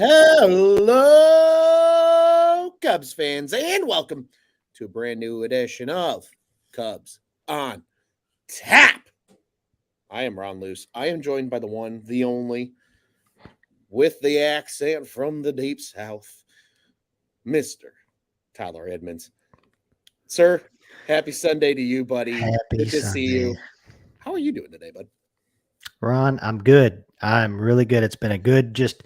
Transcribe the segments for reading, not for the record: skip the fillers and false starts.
Hello, Cubs fans, and welcome to a brand new edition of Cubs on Tap. I am Ron Luce. I am joined by the one, the only, with the accent from the deep south, Mr. Tyler Edmonds. Sir, happy Sunday to you, buddy. Happy Good to see you. Sunday. How are you doing today, bud? Ron, I'm good. I'm really good. It's been a good, just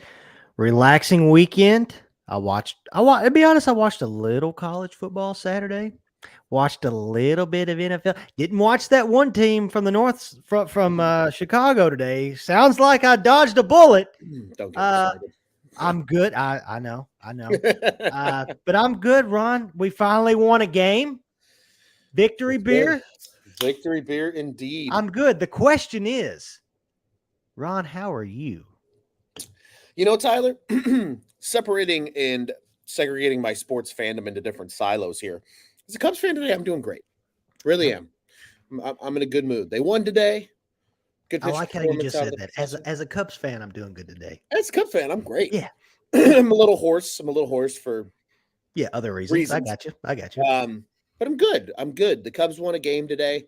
relaxing weekend. To be honest, I watched a little college football Saturday. Watched a little bit of NFL. Didn't watch that one team from the north from Chicago today. Sounds like I dodged a bullet. Don't get me Uh, started. I'm good. I know. But I'm good, Ron. We finally won a game. Victory That's good. beer. Victory beer indeed. I'm good. The question is, Ron, how are you? You know, Tyler, separating and segregating my sports fandom into different silos here. As a Cubs fan today, I'm doing great. Really am. I'm in a good mood. They won today. Good I pitch like how you performance just out of said the that. pitching. As a Cubs fan, I'm doing good today. As a Cubs fan, I'm great. Yeah. I'm a little hoarse. for Yeah, other reasons. I reasons. got you. But I'm good. I'm good. The Cubs won a game today.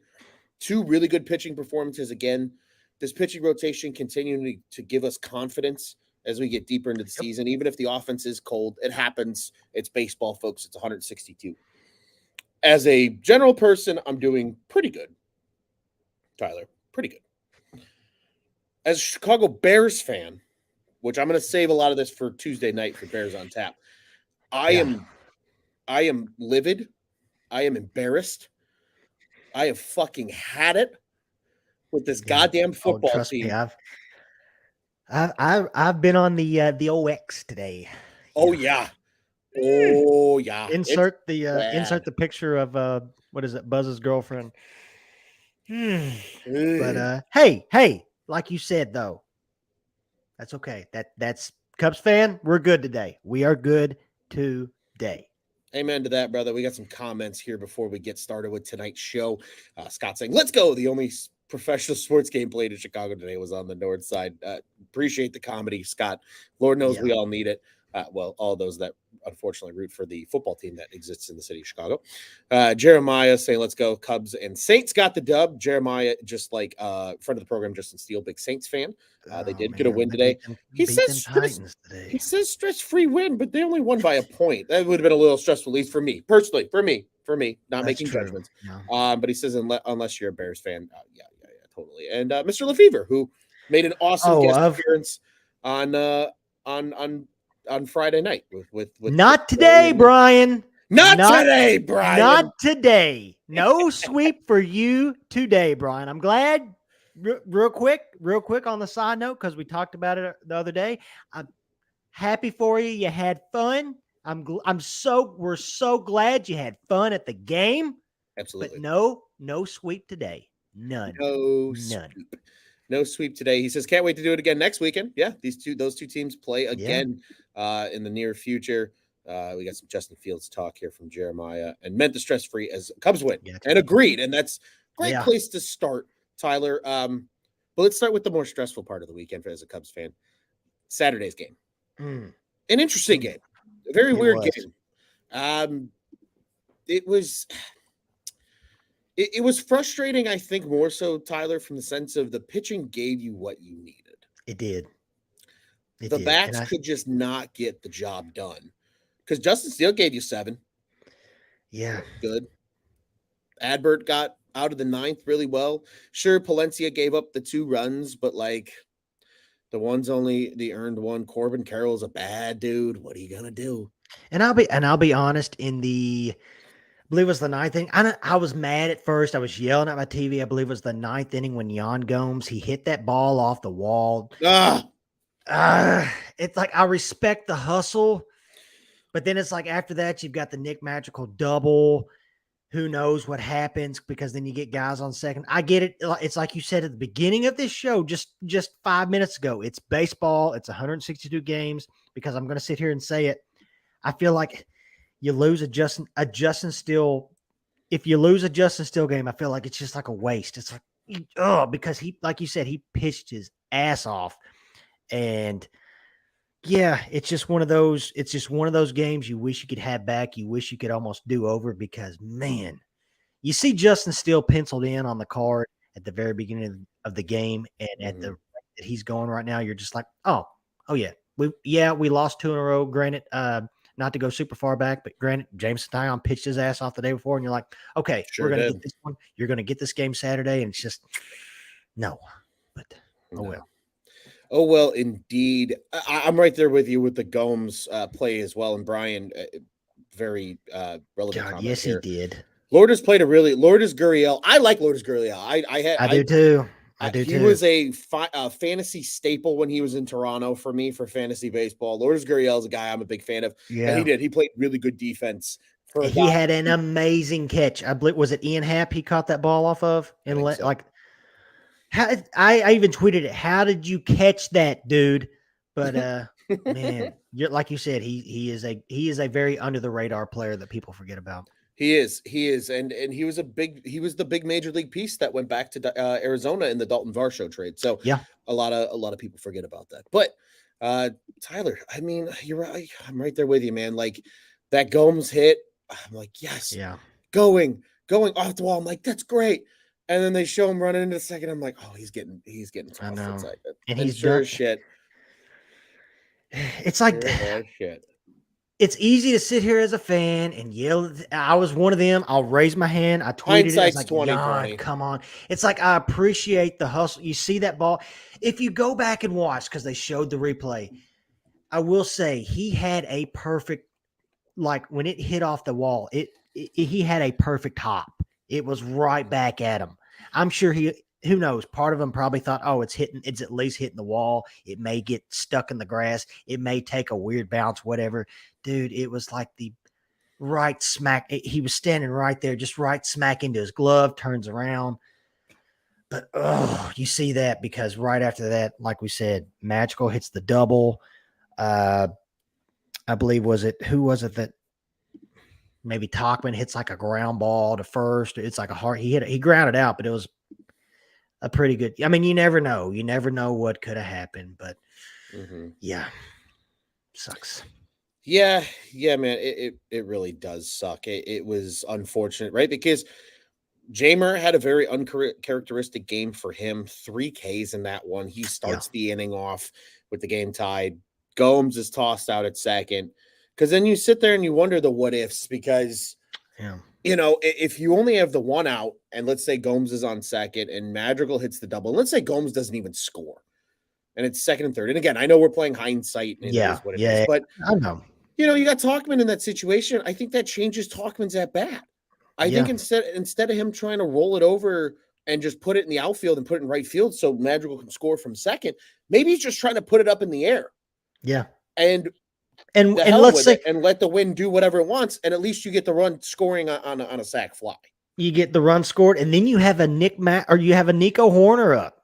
Two really good pitching performances again. This pitching rotation continuing to give us confidence as we get deeper into the season. Even if the offense is cold, it happens. It's baseball, folks. It's 162. As a general person, I'm doing pretty good, Tyler. Pretty good. As a Chicago Bears fan, which I'm going to save a lot of this for Tuesday night for Bears on Tap, I am livid. I am embarrassed. I have fucking had it with this goddamn football trust team. me, I've been on the OX today. Oh yeah. Oh yeah. Insert It's bad. insert the picture of what is it, Buzz's girlfriend. But hey, like you said though, that's okay. That's Cubs fan. We're good today. We are good today. Amen to that, brother. We got some comments here before we get started with tonight's show. Scott saying, let's go. The only professional sports game played in Chicago today was on the north side. Appreciate the comedy, Scott. Lord knows we all need it. Well, all those that unfortunately root for the football team that exists in the city of Chicago. Jeremiah saying, let's go. Cubs and Saints got the dub. Jeremiah, just like friend of the program, Justin Steele, big Saints fan. They did get a win today. He says stress-free win, but they only won by a point. That would have been a little stressful, at least for me. Personally, for me, not That's making true. judgments. No. But he says, unless you're a Bears fan, yeah, totally. And Mr. Lefevre, who made an awesome guest appearance on Friday night with Not today, Brian. Not today, Brian. Not today. No sweep for you today, Brian. I'm glad. Real quick on the side note, because we talked about it the other day. I'm happy for you. You had fun. We're so glad you had fun at the game. Absolutely. But no sweep today. None. No sweep today. He says, can't wait to do it again next weekend. Yeah, those two teams play again in the near future. We got some Justin Fields talk here from Jeremiah and meant the stress-free as Cubs win. And agreed. And that's a great place to start, Tyler. But let's start with the more stressful part of the weekend as a Cubs fan. Saturday's game. An interesting game. A very weird game. It was frustrating, I think, more so, Tyler, from the sense of the pitching gave you what you needed. It did. The bats could just not get the job done. Because Justin Steele gave you 7. Yeah. Good. Adbert got out of the 9th really well. Sure, Palencia gave up the 2 runs, but like the earned one. Corbin Carroll's a bad dude. What are you gonna do? And I'll be honest, I believe it was the 9th inning. I was mad at first. I was yelling at my TV. I believe it was the 9th inning when Yan Gomes, he hit that ball off the wall. It's like, I respect the hustle, but then it's like after that, you've got the Nick Magical double. Who knows what happens, because then you get guys on second. I get it. It's like you said at the beginning of this show, just 5 minutes ago. It's baseball. It's 162 games. Because I'm going to sit here and say it. I feel like you lose a Justin Steele. If you lose a Justin Steele game, I feel like it's just like a waste. It's like, because he, like you said, he pitched his ass off, and Yeah, it's just one of those. It's just one of those games you wish you could have back. You wish you could almost do over because, man, you see Justin Steele penciled in on the card at the very beginning of the game, and at the Mhm. rate that he's going right now, you're just like, oh yeah, we lost two in a row. Granted, not to go super far back, but granted, Jameson Taillon pitched his ass off the day before, and you're like, okay, we're Sure gonna get did. this one. You're gonna get this game Saturday, and it's just no, but oh well. No. Oh, well, indeed. I'm right there with you with the Gomes play as well. And Brian, very relevant God, comment yes, he here. did. Lourdes played a really Lourdes Gurriel. I like Lourdes Gurriel. I do too. I do He too. was a fantasy staple when he was in Toronto for me for fantasy baseball. Lourdes Gurriel is a guy I'm a big fan of, and Yeah. he played really good defense for a He guy. had an amazing catch. I believe was it Ian Happ he caught that ball off of I and think let so. like how I even tweeted it. How did you catch that, dude? But man, like you said, he is a very under the radar player that people forget about. He is, and he was the big major league piece that went back to Arizona in the Dalton Varsho trade. So Yeah. a lot of people forget about that. But Tyler, I mean, you're right. I'm right there with you, man. Like that Gomes hit, I'm like, yes, Yeah. going off the wall. I'm like, that's great. And then they show him running into the second. I'm like, oh, he's getting I tossed at know. second. And And he's sure done as shit, it's like sure as shit. it's easy to sit here as a fan and yell. I was one of them. I'll raise my hand. I tweeted it. I was Hindsight's like, "Yon, 2020. come on!" It's like I appreciate the hustle. You see that ball. If you go back and watch, because they showed the replay, I will say he had a perfect, like when it hit off the wall. He had a perfect hop. It was right back at him. I'm sure he. Who knows? Part of him probably thought, "Oh, it's hitting. It's at least hitting the wall. It may get stuck in the grass. It may take a weird bounce. Whatever." Dude, it was like the right smack. He was standing right there, just right smack into his glove, turns around. But oh, you see that because right after that, like we said, Magical hits the double. Uh, I believe who was it that maybe Talkman hits like a ground ball to first. It's like a hard he grounded out, but it was a pretty good. I mean, you never know. You never know what could have happened, but Mhm. yeah, sucks. Yeah, yeah, man, it really does suck. It was unfortunate, right? Because Jamer had a very uncharacteristic game for him. 3 Ks in that one. He Yeah, starts the inning off with the game tied. Gomes is tossed out at second. Because then you sit there and you wonder the what ifs. Because yeah, if you only have the one out, and let's say Gomes is on second, and Madrigal hits the double, and let's say Gomes doesn't even score, and it's second and third. And again, I know we're playing hindsight, and it yeah, is what it is, yeah. but I know. you got Talkman in that situation. I think that changes Talkman's at bat. I think Yeah, instead of him trying to roll it over and just put it in the outfield and put it in right field so Madrigal can score from second, maybe he's just trying to put it up in the air yeah. and the And hell let's with it say and let the wind do whatever it wants. And at least you get the run scoring on a sac fly. you get the run scored, and then you have a or you have a Nico Horner up.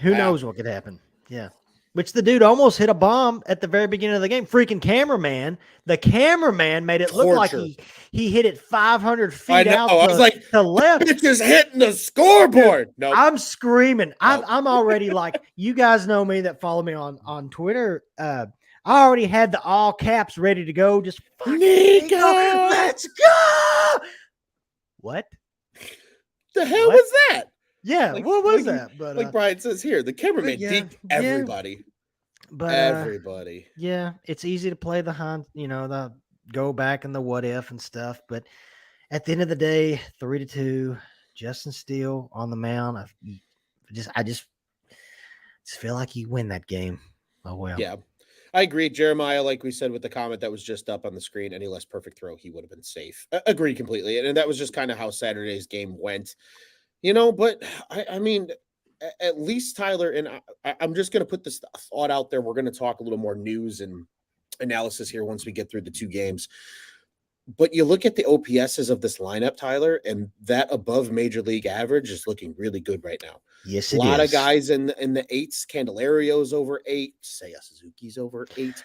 Who Yeah. knows what could happen? Yeah. Which the dude almost hit a bomb at the very beginning of the game. Freaking cameraman. The cameraman made it look like Torture. he hit it 500 I feet know. out I was like, to left. it's just hitting the scoreboard. No, I'm screaming. Nope. I'm already like, you guys know me that follow me on Twitter. I already had the all caps ready to go. Just Nico! let's go. What? The hell What? was that? Yeah, Like, what was like, that? But like Brian says here, the cameraman yeah, deked everybody. but Everybody. yeah, it's easy to play the go back and the what if and stuff. But at the end of the day, 3-2, Justin Steele on the mound. I just feel like you win that game. Oh well. Yeah. I agree. Jeremiah, like we said with the comment that was just up on the screen, any less perfect throw, he would have been safe. Agree completely. And that was just kind of how Saturday's game went. But I mean, at least Tyler, and I'm just going to put this thought out there. We're going to talk a little more news and analysis here once we get through the 2 games. But you look at the OPSs of this lineup, Tyler, and that above major league average is looking really good right now. Yes, A it lot is. of guys in the eights. Candelario's over 8. Seiya Suzuki's over 8.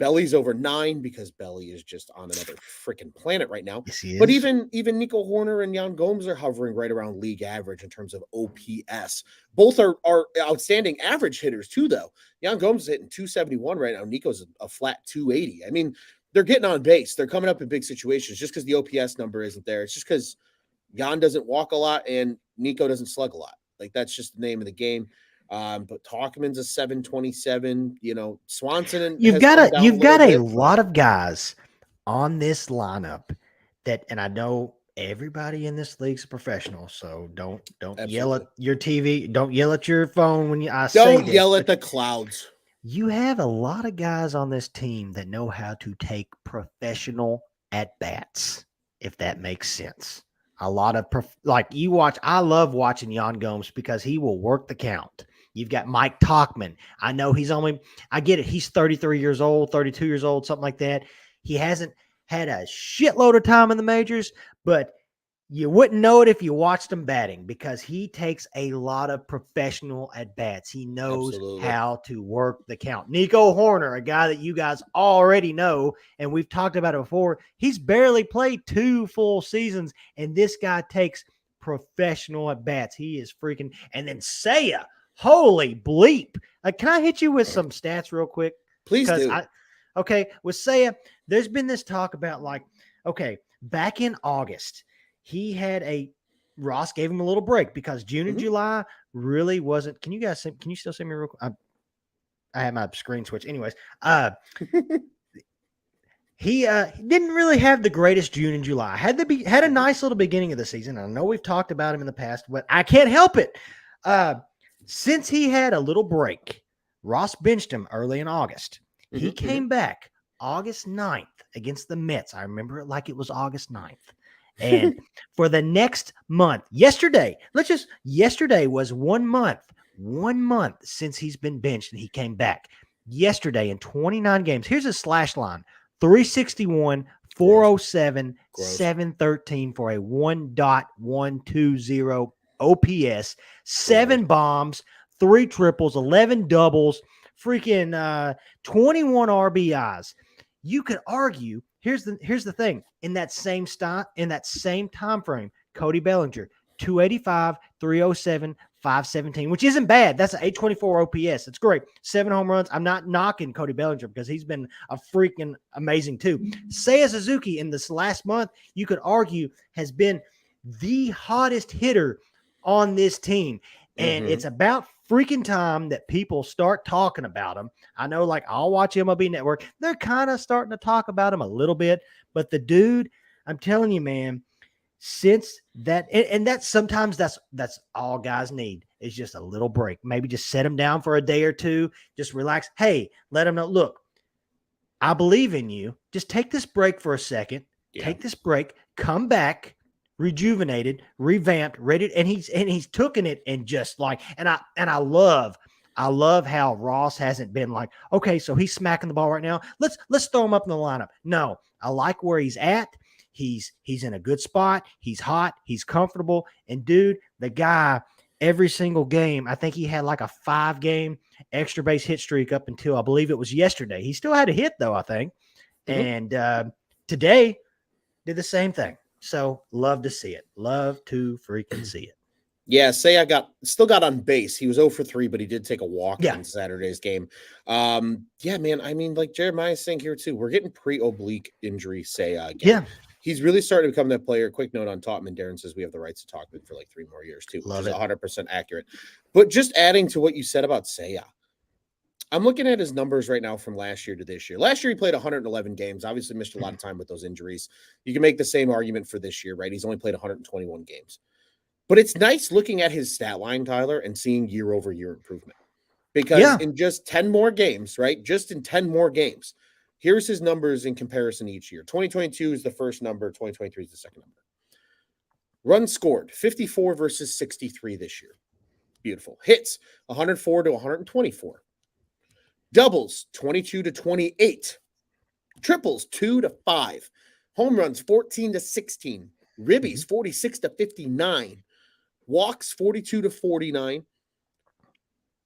Belly's over 9 because Belly is just on another freaking planet right now. Yes, he But is. even Nico Horner and Jan Gomes are hovering right around league average in terms of OPS. Both are outstanding average hitters too, though. Jan Gomes is hitting 271 right now. Nico's a flat 280. I mean, they're getting on base. They're coming up in big situations. Just because the OPS number isn't there, it's just because Jan doesn't walk a lot and Nico doesn't slug a lot. Like, that's just the name of the game. But Talkman's a 727. Swanson You've has got come a down a you've little got a bit. lot of guys on this lineup that, and I know everybody in this league's a professional, so don't yell at Absolutely. your TV, don't yell at your phone when I say Don't this. yell But at the clouds. you have a lot of guys on this team that know how to take professional at bats, if that makes sense. A lot of I love watching Jan Gomes because he will work the count. You've got Mike Talkman. I know I get it. He's 33 years old, 32 years old, something like that. He hasn't had a shitload of time in the majors, but you wouldn't know it if you watched him batting because he takes a lot of professional at bats. He knows Absolutely. how to work the count. Nico Horner, a guy that you guys already know, and we've talked about it before, he's barely played 2 full seasons, and this guy takes professional at bats. He is freaking. And then Saya, holy bleep! Can I hit you with some stats real quick? Please do. With Saya, there's been this talk about back in August. He had Ross gave him a little break because June and July really wasn't. Can you still see me real quick? I have my screen switch. Anyways, he didn't really have the greatest June and July. Had a nice little beginning of the season. I know we've talked about him in the past, but I can't help it. Since he had a little break, Ross benched him early in August. He came back August 9th against the Mets. I remember it like it was August 9th. And for the next month, yesterday was 1 month since he's been benched and he came back. Yesterday in 29 games, here's his slash line: 361, 407, 713 for a 1.120 OPS, 7 bombs, 3 triples, 11 doubles, freaking 21 RBIs. You could argue, here's the thing, in that same time frame, Cody Bellinger, 285, 307, 517, which isn't bad. That's an 824 OPS. It's great. 7 home runs. I'm not knocking Cody Bellinger because he's been a freaking amazing too. Seiya Suzuki in this last month, you could argue, has been the hottest hitter on this team. And it's about freaking time that people start talking about him. I know, I'll watch MLB Network. They're kind of starting to talk about him a little bit, but the dude, I'm telling you, man, since that, and that's sometimes that's all guys need is just a little break. Maybe just set him down for a day or two, just relax. Hey, let him know, look, I believe in you. Just take this break for a second. Yeah. Take this break, come back, rejuvenated, revamped, ready, and he's taken it and just and I love how Ross hasn't been like, okay, so he's smacking the ball right now. Let's throw him up in the lineup. No, I like where he's at. He's in a good spot. He's hot. He's comfortable. And dude, the guy, every single game, I think he had like a 5-game extra base hit streak up until I believe it was yesterday. He still had a hit though, I think. And today did the same thing. So love to see it. Love to freaking see it. Yeah, still got on base. He was 0 for 3, but he did take a walk in Saturday's game. Yeah, man. I mean, like Jeremiah's saying here too, we're getting pre-oblique injury Seiya again. Yeah. He's really starting to become that player. Quick note on Topman. Darren says we have the rights to Topman for like 3 more years too, which is 100% accurate. But just adding to what you said about Seiya, I'm looking at his numbers right now from last year to this year. Last year, he played 111 games. Obviously, missed a lot of time with those injuries. You can make the same argument for this year, right? He's only played 121 games. But it's nice looking at his stat line, Tyler, and seeing year-over-year improvement. Because in just 10 more games, right? Just in 10 more games, here's his numbers in comparison each year. 2022 is the first number. 2023 is the second number. Runs scored, 54 versus 63 this year. Beautiful. Hits, 104 to 124. Doubles, 22 to 28. Triples, 2 to 5. Home runs, 14 to 16. Ribbies, 46 to 59. Walks, 42 to 49.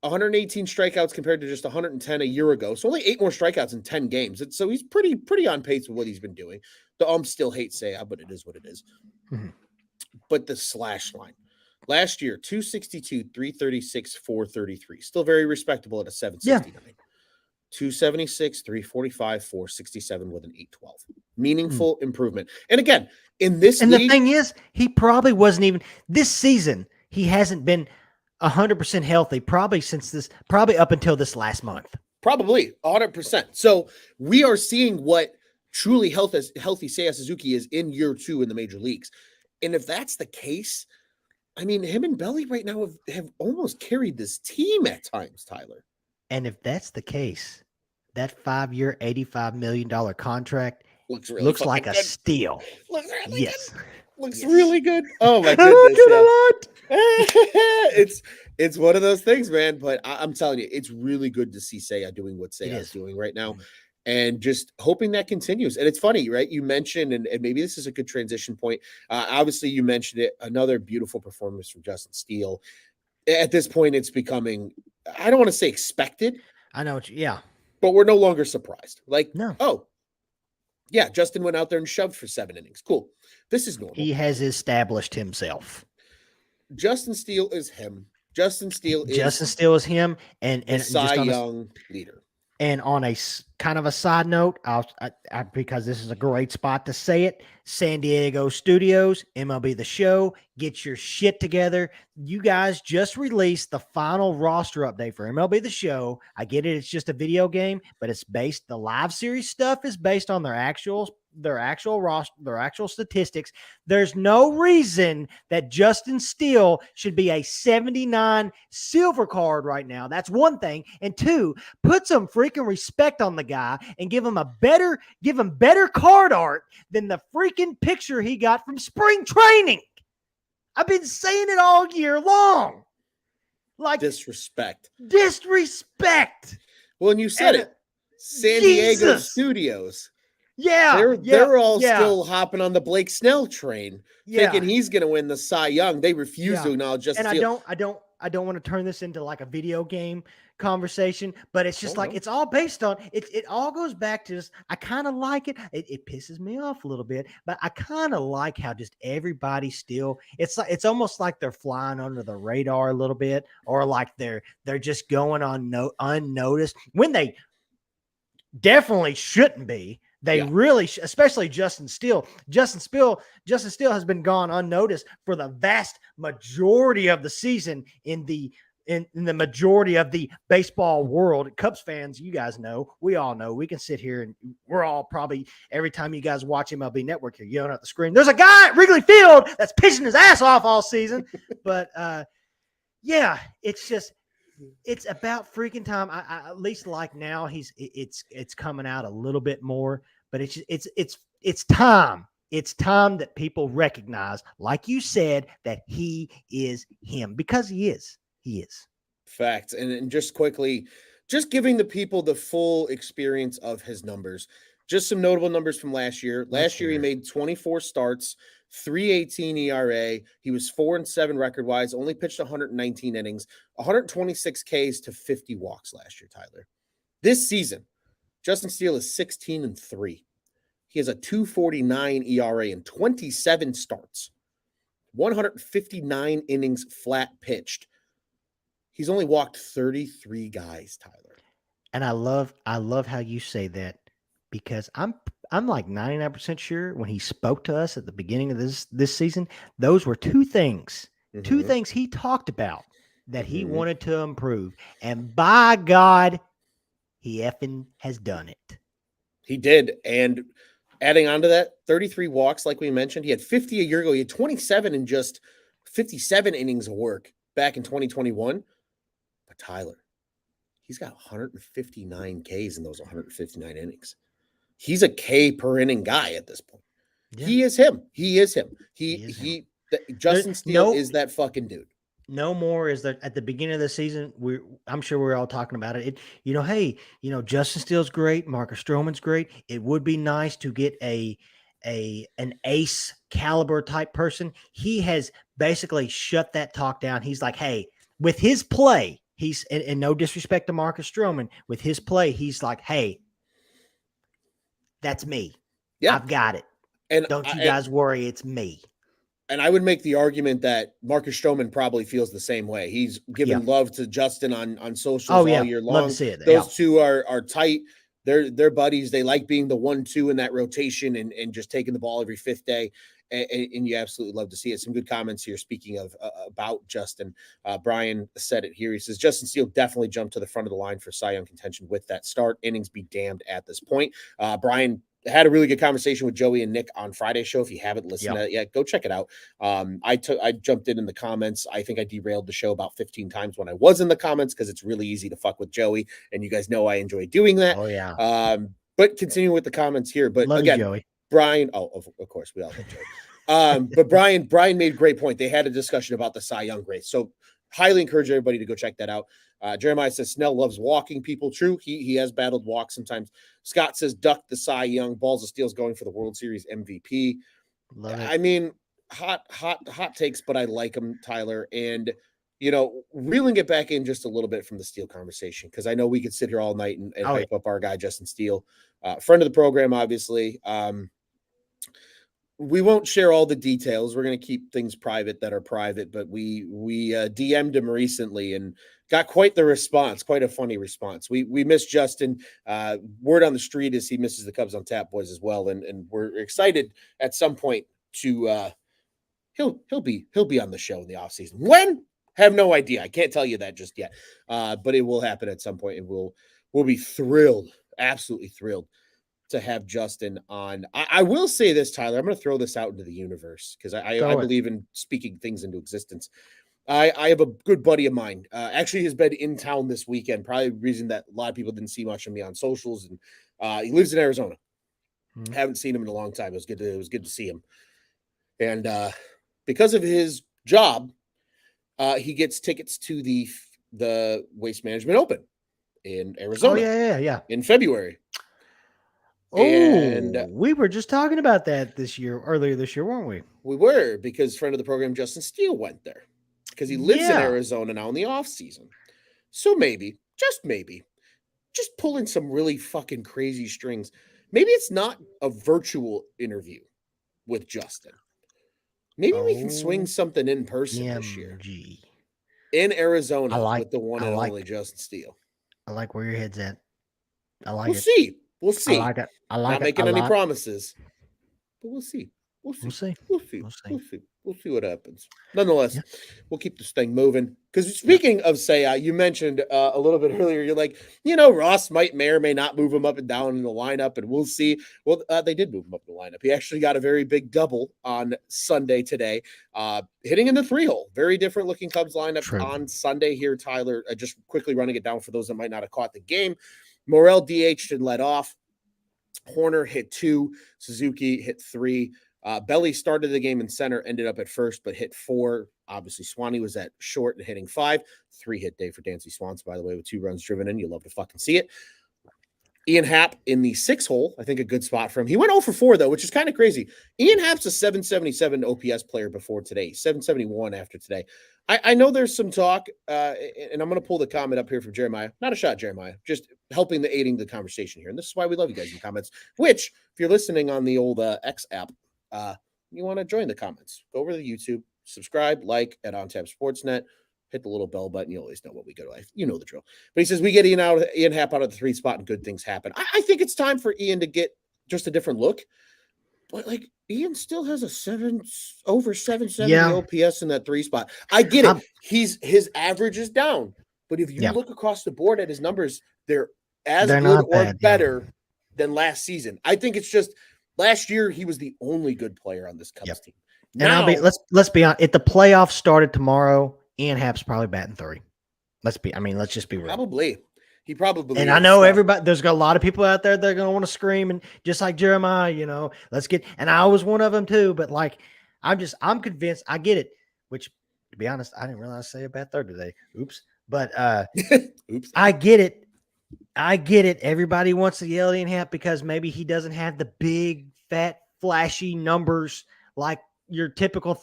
118 strikeouts compared to just 110 a year ago. So only 8 more strikeouts in 10 games. So he's pretty on pace with what he's been doing. The still hate Seiya, but it is what it is. Mhm. But the slash line. Last year, 262, 336, 433. Still very respectable at a 769. Yeah. 276, 345, 467 with an 812. Meaningful improvement. And again, in this And league, the thing is, he probably wasn't even this season. He hasn't been 100% healthy probably up until this last month. probably 100%. So we are seeing what truly healthy Seiya Suzuki is in year 2 in the major leagues. And if that's the case, I mean, him and Belly right now have almost carried this team at times, Tyler. And if that's the case, that 5-year, $85 million contract looks like good. a steal. Looks really Yes. good. Looks Yes. really good. Oh my I goodness. like it a lot. It's one of those things, man. But I'm telling you, it's really good to see Seiya doing what Seiya is doing right now. And just hoping that continues. And it's funny, right? You mentioned, and maybe this is a good transition point. Obviously, you mentioned it. Another beautiful performance from Justin Steele. At this point, it's becoming, I don't want to say expected. I know. Yeah. But we're no longer surprised. Like, no. Oh, yeah, Justin went out there and shoved for 7 innings. Cool. This is normal. He has established himself. Justin Steele is him. Justin Steele is him. And Cy Young leader. And on a kind of a side note, because this is a great spot to say it, San Diego Studios, MLB The Show, get your shit together. You guys just released the final roster update for MLB The Show. I get it. It's just a video game, but the live series stuff is based on their actual roster, their actual statistics. There's no reason that Justin Steele should be a 79 silver card right now. That's one thing. And 2, put some freaking respect on the guy and give him better card art than the freaking picture he got from spring training. I've been saying it all year long. Like disrespect. Well, and you said it. San Diego Studios. Yeah, they're all still hopping on the Blake Snell train, thinking he's going to win the Cy Young. They refuse to acknowledge Justin Steele. I don't want to turn this into like a video game conversation, but it's just it's all based on it. It all goes back to just, I kind of like it. It pisses me off a little bit, but I kind of like how just everybody still, it's almost like they're flying under the radar a little bit, or like they're just going on unnoticed when they definitely shouldn't be. They really, especially Justin Steele. Justin Steele has been gone unnoticed for the vast majority of the season in the majority of the baseball world. Cubs fans, you guys know, we all know. We can sit here and we're all probably, every time you guys watch MLB Network, you're yelling at the screen, there's a guy at Wrigley Field that's pitching his ass off all season. But yeah, it's just, it's about freaking time. I at least like now it's coming out a little bit more, but it's time. It's time that people recognize, like you said, that he is him, because he is. He is. Facts. And just quickly, just giving the people the full experience of his numbers. Just some notable numbers from last year. Last year, he made 24 starts, 3.18 ERA. He was 4-7 record-wise, only pitched 119 innings, 126 Ks to 50 walks last year, Tyler. This season, Justin Steele is 16-3. He has a 2.49 ERA in 27 starts, 159 innings flat pitched. He's only walked 33 guys, Tyler. And I love how you say that, because I'm like 99% sure when he spoke to us at the beginning of this season, those were two things he talked about that he wanted to improve. And by God, he effing has done it. He did. And adding on to that, 33 walks, like we mentioned, he had 50 a year ago. He had 27 in just 57 innings of work back in 2021. But Tyler, he's got 159 Ks in those 159 innings. He's a K per inning guy at this point. Yeah. He is him. Justin Steele is that fucking dude. No more is that at the beginning of the season. I'm sure we're all talking about it. Hey, Justin Steele's great. Marcus Stroman's great. It would be nice to get an ace caliber type person. He has basically shut that talk down. He's like, hey, with his play, and no disrespect to Marcus Stroman, with his play, he's like, hey, that's me. Yeah. I've got it. And Don't you guys worry, it's me. And I would make the argument that Marcus Stroman probably feels the same way. He's given love to Justin on socials all year long. Love to see it. Those two are tight. They're buddies. They like being the 1-2 in that rotation and just taking the ball every fifth day. And you absolutely love to see it. Some good comments here. Speaking of about Justin, Brian said it here. He says Justin Steele definitely jumped to the front of the line for Cy Young contention with that start. Innings be damned at this point. Brian had a really good conversation with Joey and Nick on Friday's show. If you haven't listened to it yet, go check it out. I jumped in the comments. I think I derailed the show about 15 times when I was in the comments because it's really easy to fuck with Joey, and you guys know I enjoy doing that. Oh yeah. But continuing with the comments here. But love again, you, Joey. Brian. Oh, of course we all love Joey. But Brian made a great point. They had a discussion about the Cy Young race, so highly encourage everybody to go check that out. Jeremiah says Snell loves walking people. True. He has battled walk sometimes. Scott says duck the Cy Young. Balls of Steel's going for the World Series MVP. I mean, hot takes, but I like them, Tyler. And, reeling it back in just a little bit from the Steele conversation, because I know we could sit here all night and hype up our guy, Justin Steele. Friend of the program, obviously. We won't share all the details. We're going to keep things private that are private, but we DM'd him recently and got quite the response, quite a funny response. We miss Justin. Word on the street is he misses the Cubs on Tap Boys as well, and we're excited at some point to he'll be on the show in the offseason. When? Have no idea. I can't tell you that just yet. But it will happen at some point, and we'll be thrilled, absolutely thrilled to have Justin on. I will say this, Tyler. I'm going to throw this out into the universe because I believe in speaking things into existence. I have a good buddy of mine. Actually, has been in town this weekend. Probably the reason that a lot of people didn't see much of me on socials. And he lives in Arizona. Mm-hmm. Haven't seen him in a long time. It was good to see him. And because of his job, he gets tickets to the Waste Management Open in Arizona. Oh yeah. In February. And we were just talking about that earlier this year, weren't we? We were, because friend of the program, Justin Steele, went there because he lives in Arizona now in the off season. So maybe, just pulling some really fucking crazy strings. Maybe it's not a virtual interview with Justin. Maybe we can swing something in person this year in Arizona with the one and only Justin Steele. I like where your head's at. We'll see. We'll see. I like it. Not making any promises, but we'll see. We'll see what happens. Nonetheless, we'll keep this thing moving. Because speaking of you mentioned a little bit earlier, you're like, Ross may or may not move him up and down in the lineup, and we'll see. Well, they did move him up in the lineup. He actually got a very big double on Sunday today, hitting in the 3-hole. Very different looking Cubs lineup on Sunday here, Tyler. Just quickly running it down for those that might not have caught the game. Morel DH'd and led off. Horner hit 2. Suzuki hit 3. Belly started the game in center, ended up at first, but hit 4. Obviously, Swanee was at short and hitting 5. 3-hit day for Dancy Swans, by the way, with 2 runs driven in. You love to fucking see it. Ian Happ in the 6-hole, I think a good spot for him. He went 0 for 4, though, which is kind of crazy. Ian Happ's a 777 OPS player before today, 771 after today. I know there's some talk, and I'm going to pull the comment up here from Jeremiah. Not a shot, Jeremiah, just aiding the conversation here. And this is why we love you guys in the comments, which, if you're listening on the old X app, you want to join the comments, go over to YouTube, subscribe, like at On Tap Sportsnet, hit the little bell button. You always know what we go to. You know the drill. But he says, we get Ian Happ out of the 3 spot and good things happen. I think it's time for Ian to get just a different look. But Ian still has a over 770 OPS in that 3 spot. I get it. His average is down. But if you look across the board at his numbers, they're good or better than last season. I think it's just last year he was the only good player on this Cubs team. Now, and let's be honest. If the playoffs started tomorrow, Ian Happ's probably batting 3. Let's just be real. Probably. He probably. And I know everybody. There's got a lot of people out there that are going to want to scream, and just like Jeremiah, let's get. And I was one of them too. But I'm convinced. I get it. Which, to be honest, I didn't realize I say a bad third today. Oops. But oops. I get it. Everybody wants to yell at Ian Happ because maybe he doesn't have the big, fat, flashy numbers like your typical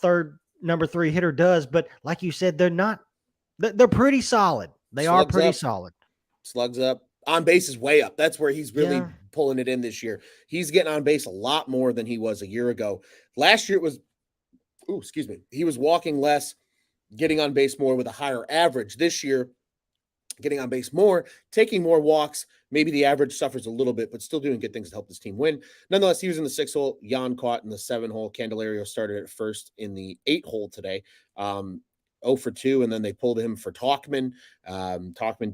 number 3 hitter does. But like you said, they're not. They're pretty solid. They are Slugs pretty up, solid. slugs up. On base is way up. That's where he's really Yeah. pulling it in this year. He's getting on base a lot more than he was a year ago. Last year it was, excuse me, he was walking less, getting on base more with a higher average. This year, getting on base more, taking more walks. Maybe the average suffers a little bit, but still doing good things to help this team win. Nonetheless, he was in the 6 hole. Jan caught in the 7 hole. Candelario started at first in the 8 hole today. 0 for 2, and then they pulled him for Talkman. Talkman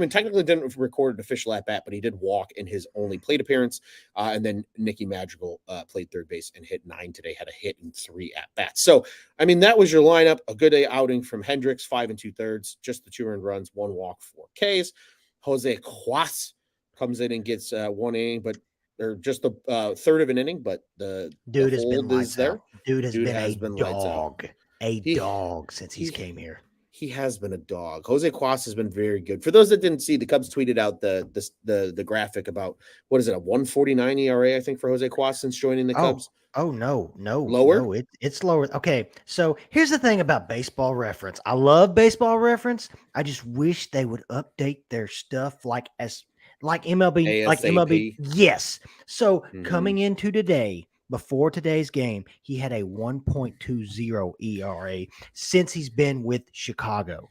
technically didn't record an official at bat, but he did walk in his only plate appearance. And then Nicky Madrigal played third base and hit 9 today, had a hit in 3 at bats. So, I mean, that was your lineup. A good outing from Hendricks, 5 2/3, just the 2 earned runs, 1 walk, 4 Ks. Jose Cuas comes in and gets 1 inning, but or just the third of an inning, but the Dude has been hold is lights there. out. Dude has been a Lights out. dog. A He- dog since he's he- came here. He has been a dog. Jose Cuas has been very good. For those that didn't see, the Cubs tweeted out the graphic about what is it, a 149 ERA, I think, for Jose Cuas since joining the Cubs. Oh no, Lower? no, it's lower. Okay, so here's the thing about Baseball Reference. I love Baseball Reference. I just wish they would update their stuff like MLB, like MLB. ASAP. Yes. So Mhm. coming into today, before today's game, he had a 1.20 ERA since he's been with Chicago,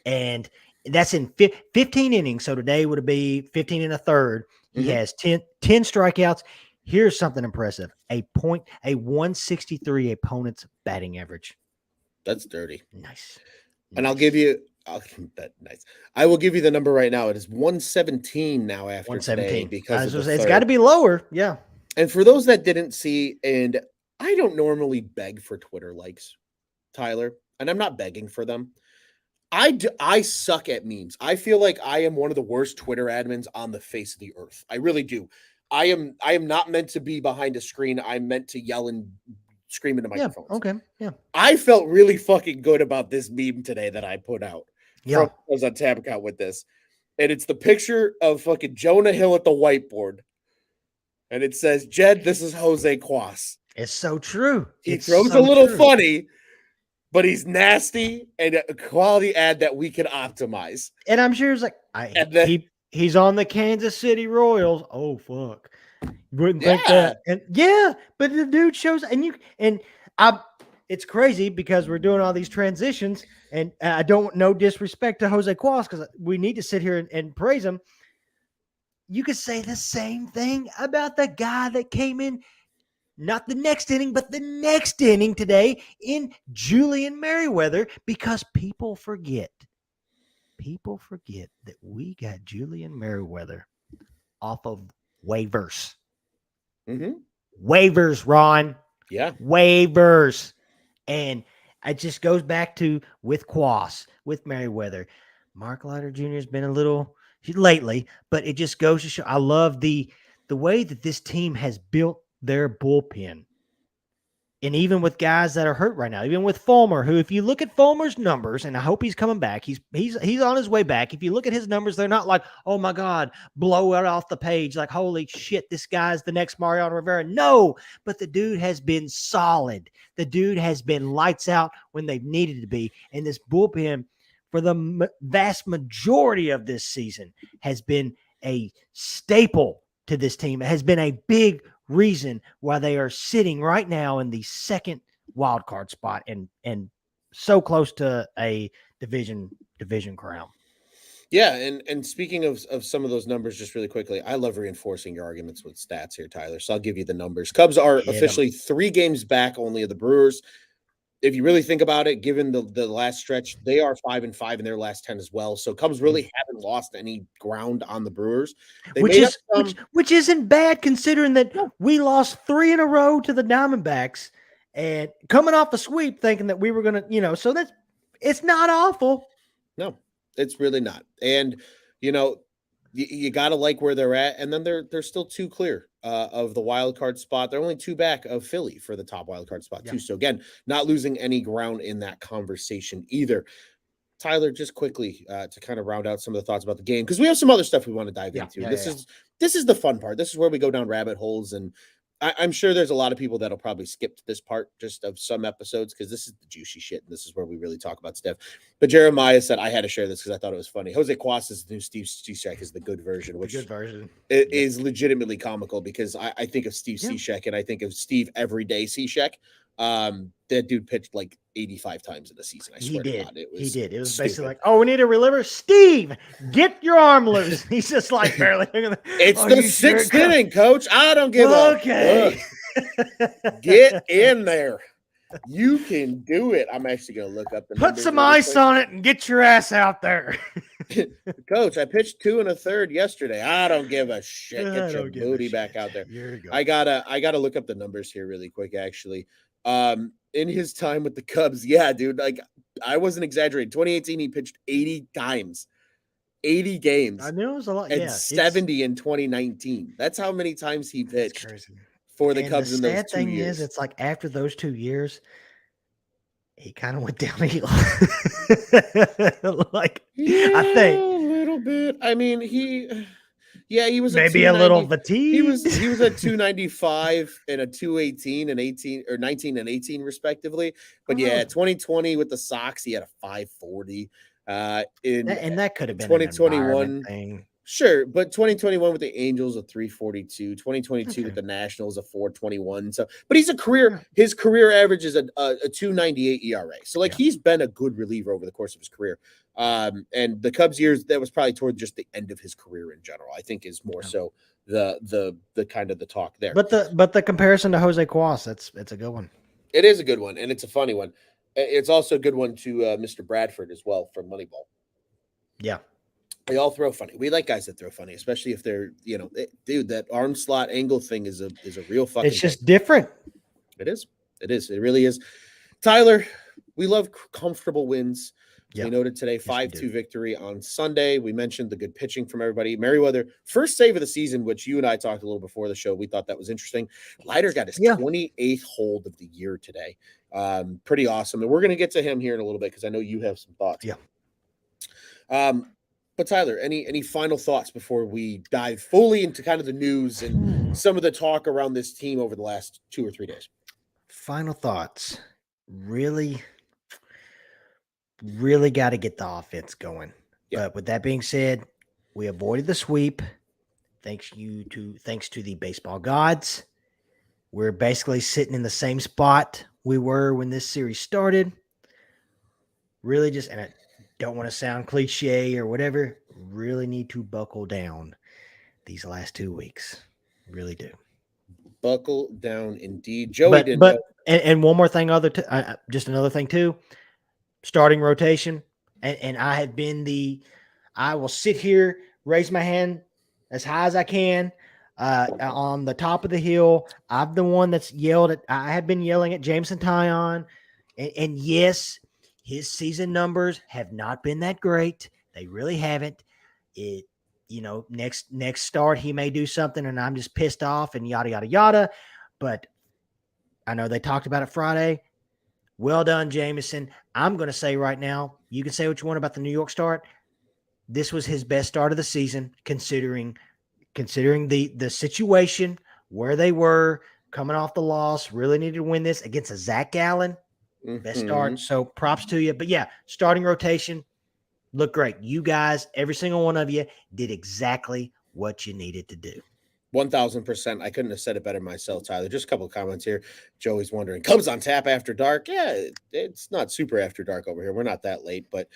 and that's in 15 innings. So today would be 15 and a third. He Mhm. has 10 strikeouts. Here's something impressive: a 163 opponent's batting average. That's dirty. Nice. And I'll give you nice. I will give you the number right now. It is 117 now after today 117 because of the it's third. got to be lower. Yeah. And for those that didn't see, and I don't normally beg for Twitter likes, Tyler, and I'm not begging for them. I suck at memes. I feel like I am one of the worst Twitter admins on the face of the earth. I really do. I am not meant to be behind a screen. I'm meant to yell and scream into Yeah. microphones. Okay. Yeah. I felt really fucking good about this meme today that I put out. Yeah. I was on Tab Account with this. And it's the picture of fucking Jonah Hill at the whiteboard. And it says, Jed, this is Jose Cuas. It's so true. He It's throws so a little true. funny, but he's nasty and a quality ad that we can optimize. And I'm sure it's like he's on the Kansas City Royals. Oh fuck. Wouldn't think that. And yeah, but the dude shows it's crazy because we're doing all these transitions, and I don't no disrespect to Jose Cuas because we need to sit here and praise him. You could say the same thing about the guy that came in, not the next inning, but the next inning today in Julian Merriweather, because people forget that we got Julian Merriweather off of waivers. Mm-hmm. Waivers, Ron. Yeah. Waivers. And it just goes back to with Cuas, with Merriweather. Mark Leiter Jr. has been a little lately, but it just goes to show I love the way that this team has built their bullpen. And even with guys that are hurt right now, even with Fulmer, who, if you look at Fulmer's numbers, and I hope he's coming back, he's on his way back. If you look at his numbers, they're not like, oh my God, blow it off the page, like holy shit, this guy's the next Mariano Rivera. No, but the dude has been solid. The dude has been lights out when they've needed to be, and this bullpen for the vast majority of this season has been a staple to this team. It has been a big reason why they are sitting right now in the second wild card spot and so close to a division crown. Yeah, and speaking of some of those numbers, just really quickly, I love reinforcing your arguments with stats here, Tyler. So I'll give you the numbers. Cubs are officially 3 games back only of the Brewers. If you really think about it, given the last stretch, they are 5-5 in their last 10 as well. So Cubs really haven't lost any ground on the Brewers. Which isn't bad considering that we lost 3 in a row to the Diamondbacks and coming off a sweep thinking that we were going to, so it's not awful. No, it's really not. And, you got to like where they're at. And then they're still 2 clear of the wild card spot. They're only 2 back of Philly for the top wild card spot too. So again, not losing any ground in that conversation either. Tyler, just quickly to kind of round out some of the thoughts about the game, because we have some other stuff we want to dive into. This is the fun part. This is where we go down rabbit holes and I'm sure there's a lot of people that'll probably skip to this part just of some episodes because this is the juicy shit and this is where we really talk about stuff. But Jeremiah said I had to share this because I thought it was funny. Jose Cuas's new Steve Cishek is the good version, which is legitimately comical because I think of Steve Cishek and I think of Steve Everyday Cishek. That dude pitched like 85 times in the season. I swear to God, it was It was stupid. basically like, oh, we need a reliever. Steve, get your arm loose. He's just like barely. It's the sixth inning, coach. I don't give a fuck. Get in there. You can do it. I'm actually going to look up the Put some ice on it and get your ass out there. Coach, I pitched 2 1/3 yesterday. I don't give a shit. Get your booty back out there. Here you go. I gotta look up the numbers here really quick, actually. In his time with the Cubs, yeah, dude, like I wasn't exaggerating. 2018, he pitched 80 times, 80 games. I knew it was a lot. And 70 in 2019. That's how many times he pitched for the Cubs in those 2 years. It's like after those 2 years, he kind of went downhill. Like, I think a little bit. I mean, he was maybe a little fatigued. He was a 295 and a 218 and 18 or 19 and 18 respectively. But 2020 with the Sox, he had a 540. And that could have been 2021 thing. Sure, but 2021 with the Angels a 342, 2022 with the Nationals a 421. So, but he's his career average is a 298 ERA. So like he's been a good reliever over the course of his career. And the Cubs years, that was probably toward just the end of his career in general. I think is more so the kind of the talk there. But the comparison to Jose Cuas, it's a good one. It is a good one, and it's a funny one. It's also a good one to Mr. Bradford as well from Moneyball. Yeah. They all throw funny. We like guys that throw funny, especially if they're, dude, that arm slot angle thing is a real fucking It's just different. It is. It really is. Tyler, we love comfortable wins. Yeah. We noted today 5-2 victory on Sunday. We mentioned the good pitching from everybody. Merriweather, first save of the season, which you and I talked a little before the show. We thought that was interesting. Leiter got his 28th hold of the year today. Pretty awesome. And we're going to get to him here in a little bit because I know you have some thoughts. Yeah. But Tyler, any final thoughts before we dive fully into kind of the news and some of the talk around this team over the last 2 or 3 days? Final thoughts. Really got to get the offense going. Yeah. But with that being said, we avoided the sweep. Thanks to the baseball gods. We're basically sitting in the same spot we were when this series started. Really just, and I don't want to sound cliche or whatever, really need to buckle down these last 2 weeks. Really do. Buckle down indeed. Joey and one more thing, just another thing too, starting rotation. And I will sit here, raise my hand as high as I can on the top of the hill. I'm the one that's I have been yelling at Jameson Taillon. And yes, his season numbers have not been that great. They really haven't. Next start, he may do something and I'm just pissed off and yada, yada, yada. But I know they talked about it Friday. Well done, Jameson. I'm going to say right now, you can say what you want about the New York start. This was his best start of the season, considering the situation, where they were, coming off the loss, really needed to win this against a Zach Gallen. Best start. So props to you. But yeah, starting rotation, look great. You guys, every single one of you, did exactly what you needed to do. 1,000%. I couldn't have said it better myself, Tyler. Just a couple of comments here. Joey's wondering, Cubs on tap after dark? Yeah, it's not super after dark over here. We're not that late. But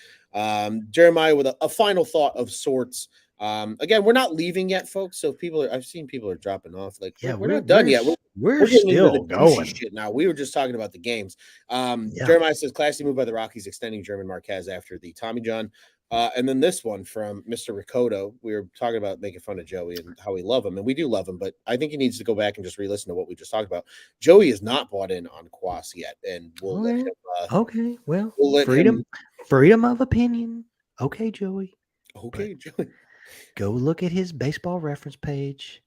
Jeremiah with a final thought of sorts. Again, we're not leaving yet, folks. So I've seen people are dropping off. Like, yeah, we're not done yet. We're still going. Shit now. We were just talking about the games. Jeremiah says, classy move by the Rockies extending German Marquez after the Tommy John. And then this one from Mr. Ricoto. We were talking about making fun of Joey and how we love him. And we do love him, but I think he needs to go back and just re-listen to what we just talked about. Joey is not bought in on Cuas yet. And we'll let him. Okay. Well, freedom of opinion. Okay, Joey. Okay, Joey. Go look at his baseball reference page.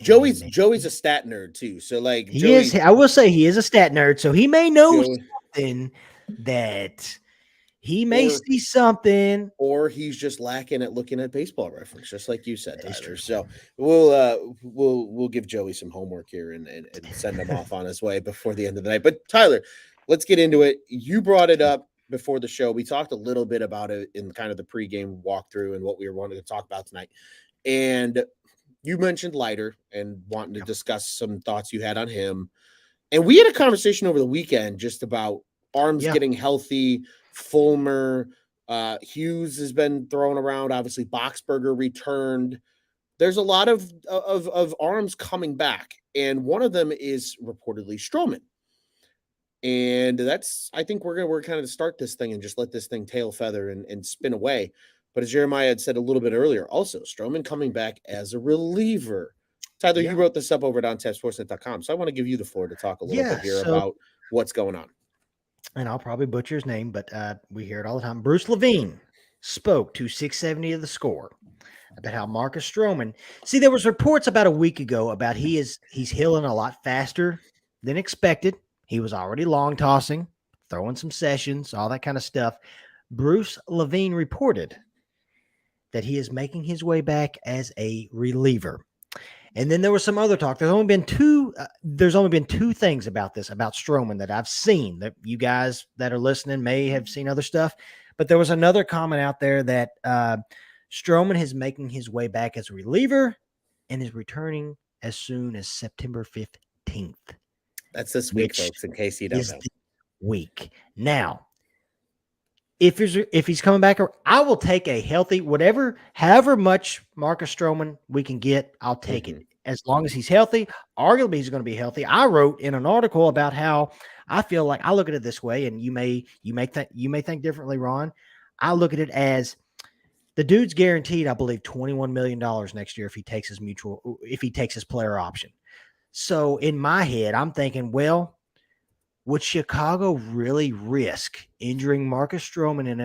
Joey's a stat nerd too. So like he is. I will say he is a stat nerd. So he may know something that He may or see something. or he's just lacking at looking at Baseball Reference, just like you said, That is Tyler. true. So we'll give Joey some homework here and send him off on his way before the end of the night. But Tyler, let's get into it. You brought it up before the show. We talked a little bit about it in kind of the pregame walkthrough and what we were wanting to talk about tonight. And you mentioned Leiter and wanting to Yeah. discuss some thoughts you had on him. And we had a conversation over the weekend just about arms Yeah. getting healthy, Fulmer, Hughes has been thrown around. Obviously, Boxberger returned. There's a lot of arms coming back, and one of them is reportedly Stroman. And that's, I think we're kind of to start this thing and just let this thing tail feather and spin away. But as Jeremiah had said a little bit earlier, also Stroman coming back as a reliever. Tyler, you Yeah. wrote this up over at ontapsportsnet.com. So I want to give you the floor to talk a little Yeah. bit here So, about what's going on. and I'll probably butcher his name, but we hear it all the time. Bruce Levine spoke to 670 of the Score about how Marcus Stroman. See, there was reports about a week ago about he's healing a lot faster than expected. He was already long tossing, throwing some sessions, all that kind of stuff. Bruce Levine reported that he is making his way back as a reliever. And then there was some other talk. There's only been two. There's only been two things about this about Stroman that I've seen. That you guys that are listening may have seen other stuff, but there was another comment out there that Stroman is making his way back as a reliever and is returning as soon as September 15th. That's this week, Which folks, in case you don't is know. the week. Now, if he's coming back, I will take a healthy however much Marcus Stroman we can get. I'll take it as long as he's healthy. Arguably, he's going to be healthy. I wrote in an article about how I feel like I look at it this way, and you may think differently, Ron. I look at it as the dude's guaranteed, I believe, $21 million next year if he takes his player option. So in my head, I'm thinking, well, would Chicago really risk injuring Marcus Stroman in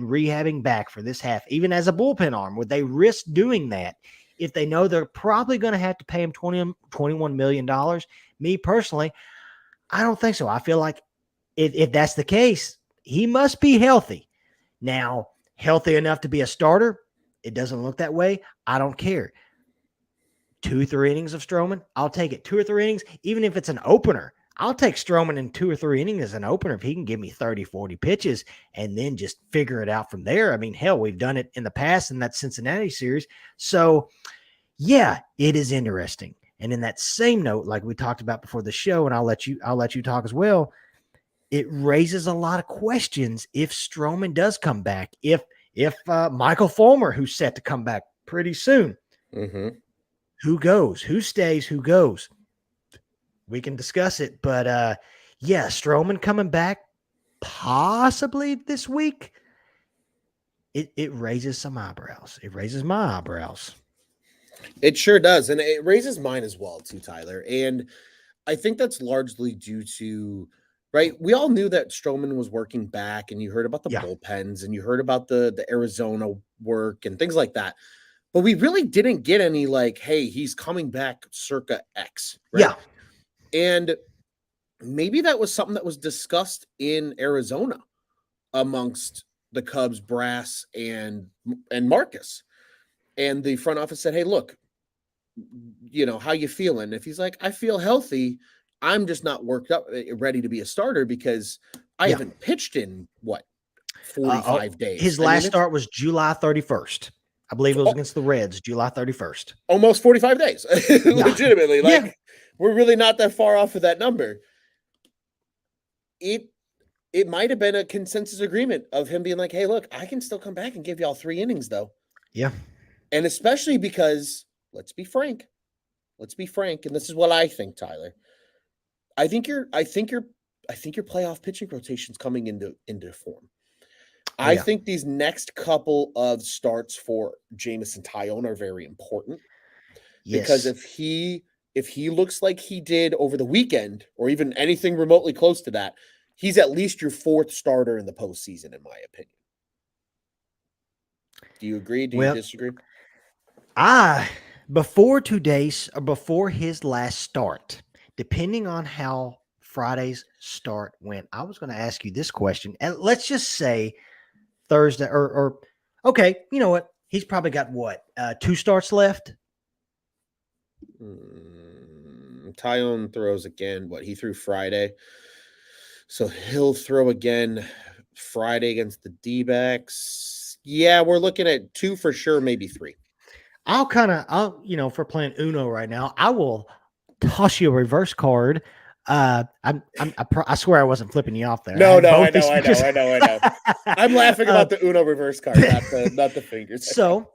rehabbing back for this half, even as a bullpen arm? Would they risk doing that if they know they're probably going to have to pay him $21 million? Me personally, I don't think so. I feel like if that's the case, he must be healthy. Now, healthy enough to be a starter, it doesn't look that way. I don't care. 2-3 innings of Stroman, I'll take it. 2 or 3 innings, even if it's an opener. I'll take Stroman in 2 or 3 innings as an opener if he can give me 30, 40 pitches and then just figure it out from there. I mean, hell, we've done it in the past in that Cincinnati series. So, yeah, it is interesting. And in that same note, like we talked about before the show, and I'll let you talk as well, it raises a lot of questions if Stroman does come back. If Michael Fulmer, who's set to come back pretty soon, who goes? Who stays? Who goes? We can discuss it, but yeah, Stroman coming back possibly this week. It raises some eyebrows. It raises my eyebrows. It sure does, and it raises mine as well, too, Tyler. And I think that's largely due to, right? We all knew that Stroman was working back, and you heard about the Yeah. bullpens, and you heard about the Arizona work and things like that. But we really didn't get any like, hey, he's coming back circa X, right? Yeah. And maybe that was something that was discussed in Arizona amongst the Cubs brass and Marcus. And the front office said, hey, look, how you feeling? If he's like, I feel healthy, I'm just not worked up, ready to be a starter because I haven't pitched in 45 days. His last start was July 31st. I believe it was against the Reds, July 31st. Almost 45 days. Legitimately. We're really not that far off of that number. It might have been a consensus agreement of him being like, hey, look, I can still come back and give y'all 3 innings, though. Yeah. And especially because, let's be frank, and this is what I think, Tyler. I think your playoff pitching rotation's coming into form. I think these next couple of starts for Jameson Taillon are very important. Yes. Because if he looks like he did over the weekend, or even anything remotely close to that, he's at least your 4th starter in the postseason, in my opinion. Do you agree? Do you disagree? Before his last start, depending on how Friday's start went? I was going to ask you this question, and let's just say Thursday or okay, you know what? He's probably got what 2 starts left. Tyone throws again. What he threw Friday, so he'll throw again Friday against the D-backs. Yeah, we're looking at 2 for sure, maybe 3. I'll for playing Uno right now, I will toss you a reverse card. I swear I wasn't flipping you off there. No, I these know. I'm laughing about the Uno reverse card, not the fingers. So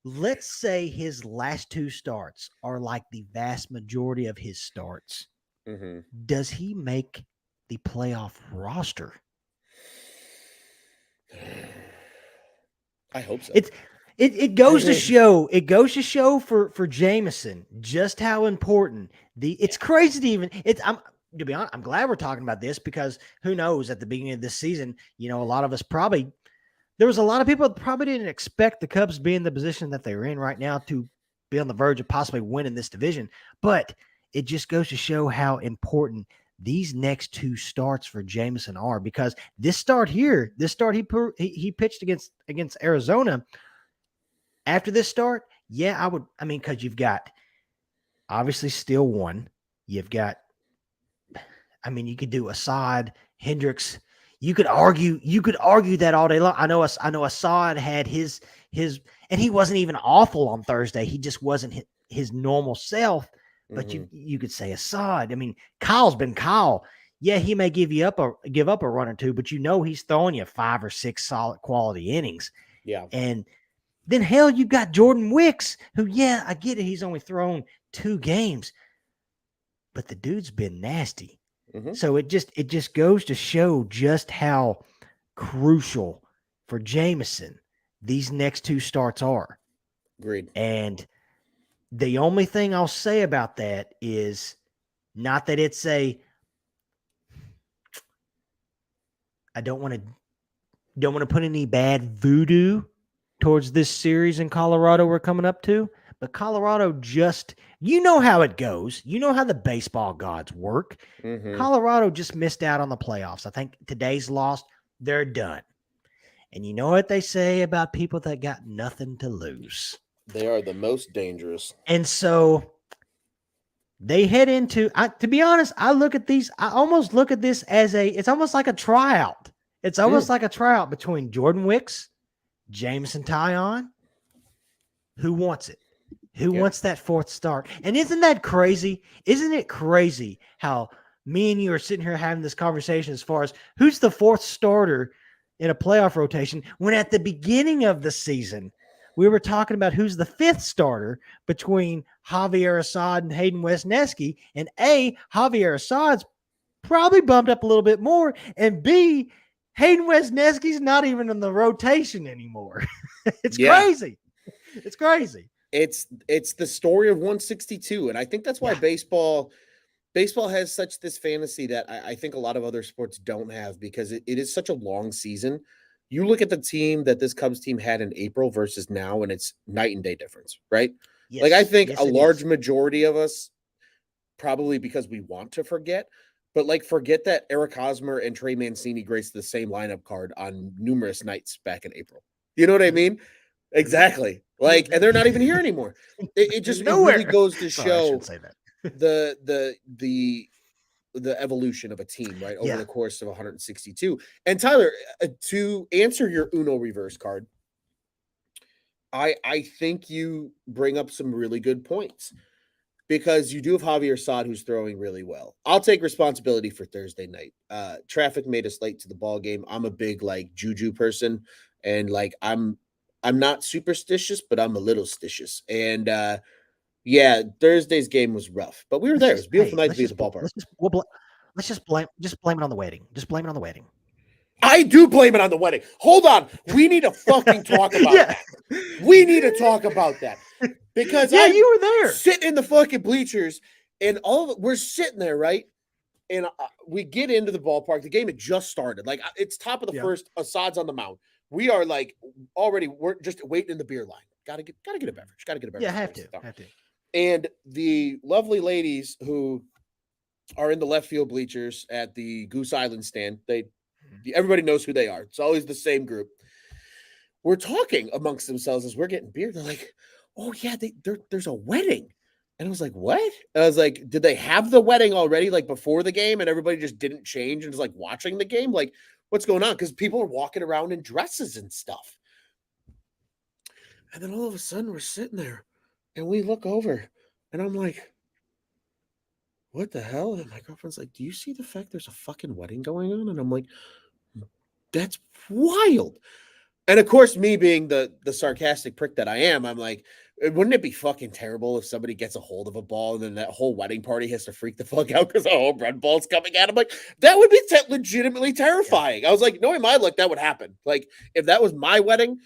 let's say his last 2 starts are like the vast majority of his starts. Mm-hmm. Does he make the playoff roster? I hope so. It goes to show. It goes to show for Jameson just how important it's crazy to even to be honest, I'm glad we're talking about this because who knows at the beginning of this season, a lot of us there was a lot of people that probably didn't expect the Cubs to be in the position that they're in right now to be on the verge of possibly winning this division. But it just goes to show how important these next 2 starts for Jameson are, because this start he pitched against Arizona. After this start, because you've got obviously still one. You've got, you could do Assad, Hendricks. You could argue that all day long. I know Assad had his, and he wasn't even awful on Thursday. He just wasn't his normal self. But you could say Assad. Kyle's been Kyle. Yeah, he may give up a run or 2, but he's throwing you 5 or 6 solid quality innings. Yeah. And then hell, you've got Jordan Wicks, who, yeah, I get it. He's only thrown 2 games, but the dude's been nasty. Mm-hmm. So it just goes to show just how crucial for Jameson these next 2 starts are. Agreed. And the only thing I'll say about that is not that it's I don't want to put any bad voodoo towards this series in Colorado we're coming up to, but Colorado how it goes. You know how the baseball gods work. Mm-hmm. Colorado just missed out on the playoffs. I think today's lost. They're done. And you know what they say about people that got nothing to lose? They are the most dangerous. And so they head into, to be honest, I almost look at this as it's almost like a tryout. It's almost like a tryout between Jordan Wicks, Jameson Taillon. Who wants it? Who wants that 4th start? And isn't that crazy? Isn't it crazy how me and you are sitting here having this conversation as far as who's the 4th starter in a playoff rotation, when at the beginning of the season, we were talking about who's the 5th starter between Javier Assad and Hayden Wesneski. And A, Javier Assad's probably bumped up a little bit more. And B, Hayden Wesneski's not even in the rotation anymore. It's crazy. It's crazy. It's the story of 162. And I think that's why baseball has such this fantasy that I think a lot of other sports don't have, because it is such a long season. You look at the team that this Cubs team had in April versus now, and it's night and day difference, right? Yes. Like I think a large majority of us, probably because we want to forget, but like forget that Eric Hosmer and Trey Mancini graced the same lineup card on numerous nights back in April. You know what I mean? Exactly. Like, and they're not even here anymore. It just really goes to show the evolution of a team, right, over the course of 162. And Tyler, to answer your Uno reverse card, I think you bring up some really good points, because you do have Javier Assad, who's throwing really well. I'll take responsibility for Thursday night. Traffic made us late to the ball game. I'm a big juju person, and I'm not superstitious, but I'm a little stitious. And Thursday's game was rough, but we were there. It was a beautiful night to be at the ballpark. Let's just blame it on the wedding. Just blame it on the wedding. I do blame it on the wedding. Hold on. We need to fucking talk about that. We need to talk about that. Because you were there. Sitting in the fucking bleachers, and we're sitting there, right? And we get into the ballpark. The game had just started. It's top of the first. Assad's on the mound. We are we're just waiting in the beer line. Gotta get a beverage. Yeah, have to. And the lovely ladies who are in the left field bleachers at the Goose Island stand. Everybody knows who they are. It's always the same group. We're talking amongst themselves as we're getting beer. They're like, "Oh yeah, there's a wedding," and I was like, "What?" And I was like, "Did they have the wedding already, like before the game, and everybody just didn't change and is like watching the game? Like, what's going on?" Because people are walking around in dresses and stuff. And then all of a sudden, we're sitting there, and we look over, and I'm like, "What the hell?" And my girlfriend's like, "Do you see the fact there's a fucking wedding going on?" And I'm like, "That's wild." And of course, me being the sarcastic prick that I am, I'm like, wouldn't it be fucking terrible if somebody gets a hold of a ball and then that whole wedding party has to freak the fuck out because a whole bread ball's coming at him? Like, that would be legitimately terrifying. I was like, knowing my luck, that would happen. Like, if that was my wedding,